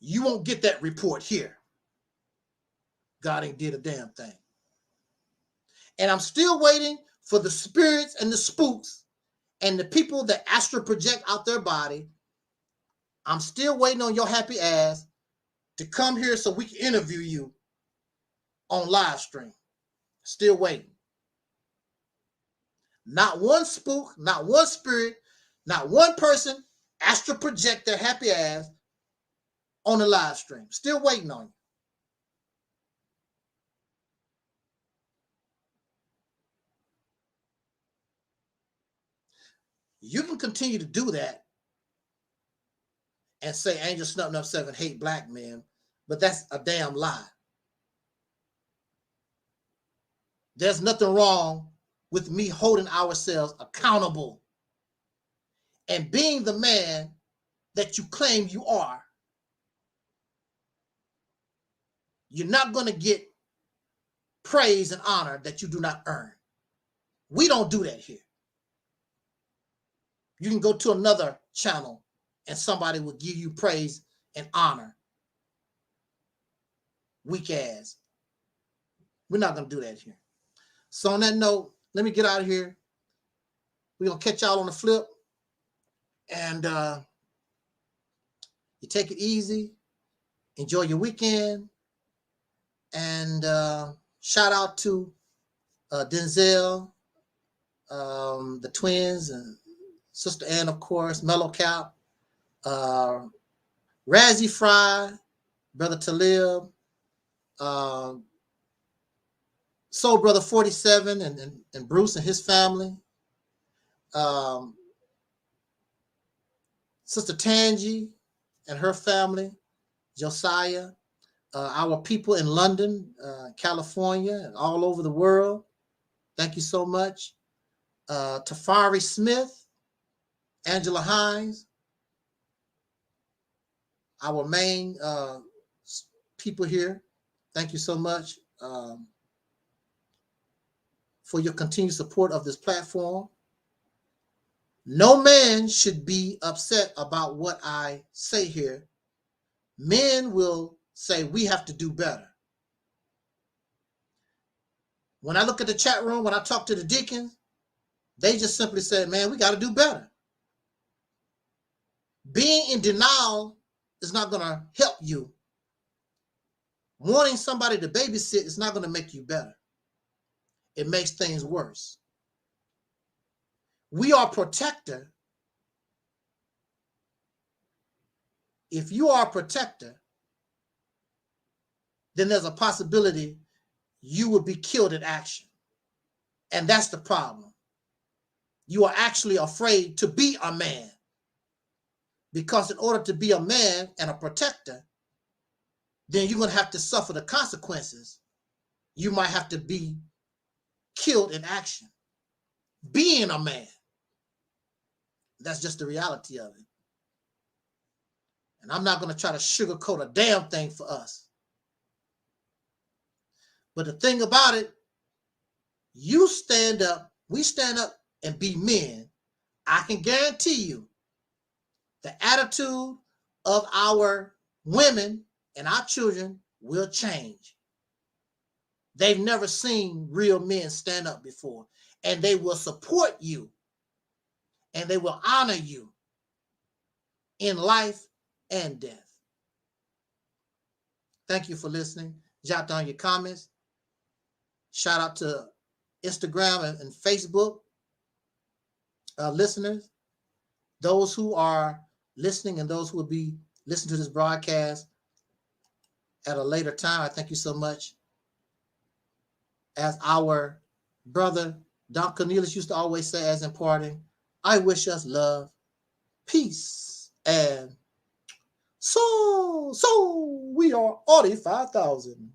You won't get that report here. God ain't did a damn thing. And I'm still waiting for the spirits and the spooks and the people that astral project out their body. I'm still waiting on your happy ass to come here so we can interview you on live stream. Still waiting. Not one spook, not one spirit, not one person astral project their happy ass on the live stream. Still waiting on you. You can continue to do that and say Angel Snuffing Up 7 hate black men, but that's a damn lie. There's nothing wrong with me holding ourselves accountable and being the man that you claim you are. You're not going to get praise and honor that you do not earn. We don't do that here. You can go to another channel and somebody will give you praise and honor. Weak ass. We're not going to do that here. So on that note, let me get out of here. We're going to catch y'all on the flip. And you take it easy. Enjoy your weekend. And shout out to Denzel, the twins, and Sister Ann, of course, Mellow Cap, Razzie Fry, Brother Talib, Soul Brother 47, and Bruce and his family, Sister Tangi and her family, Josiah, our people in London, California, and all over the world. Thank you so much. Tafari Smith, Angela Hines, our main people here. Thank you so much for your continued support of this platform. No man should be upset about what I say here. Men will say we have to do better. When I look at the chat room, when I talk to the deacons, they just simply say, man, we got to do better. Being in denial is not going to help you. Wanting somebody to babysit is not going to make you better. It makes things worse. We are protector. If you are a protector, then there's a possibility you will be killed in action. And that's the problem. You are actually afraid to be a man. Because in order to be a man and a protector, then you're going to have to suffer the consequences. You might have to be killed in action. Being a man. That's just the reality of it. And I'm not going to try to sugarcoat a damn thing for us. But the thing about it, you stand up, we stand up and be men. I can guarantee you the attitude of our women and our children will change. They've never seen real men stand up before, and they will support you and they will honor you in life and death. Thank you for listening. Jot down your comments. Shout out to Instagram and Facebook listeners, those who are listening and those who will be listening to this broadcast at a later time. I thank you so much. As our brother Don Cornelius used to always say, as in parting, I wish us love, peace, and so we are 45,000.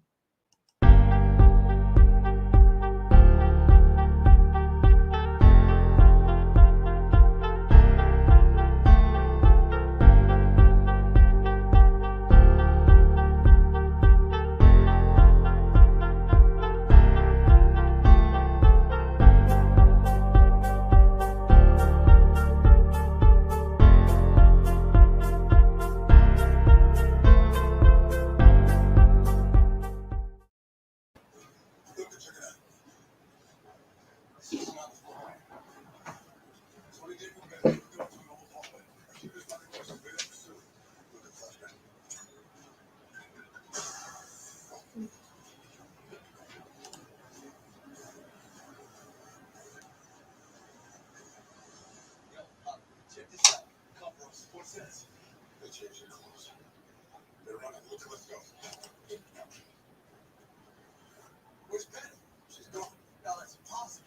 Where's Penny? She's gone. No, that's impossible.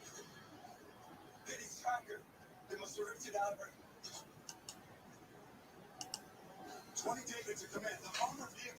Penny's tracker. They must have ripped it out of her. 20 David to command the armored vehicle.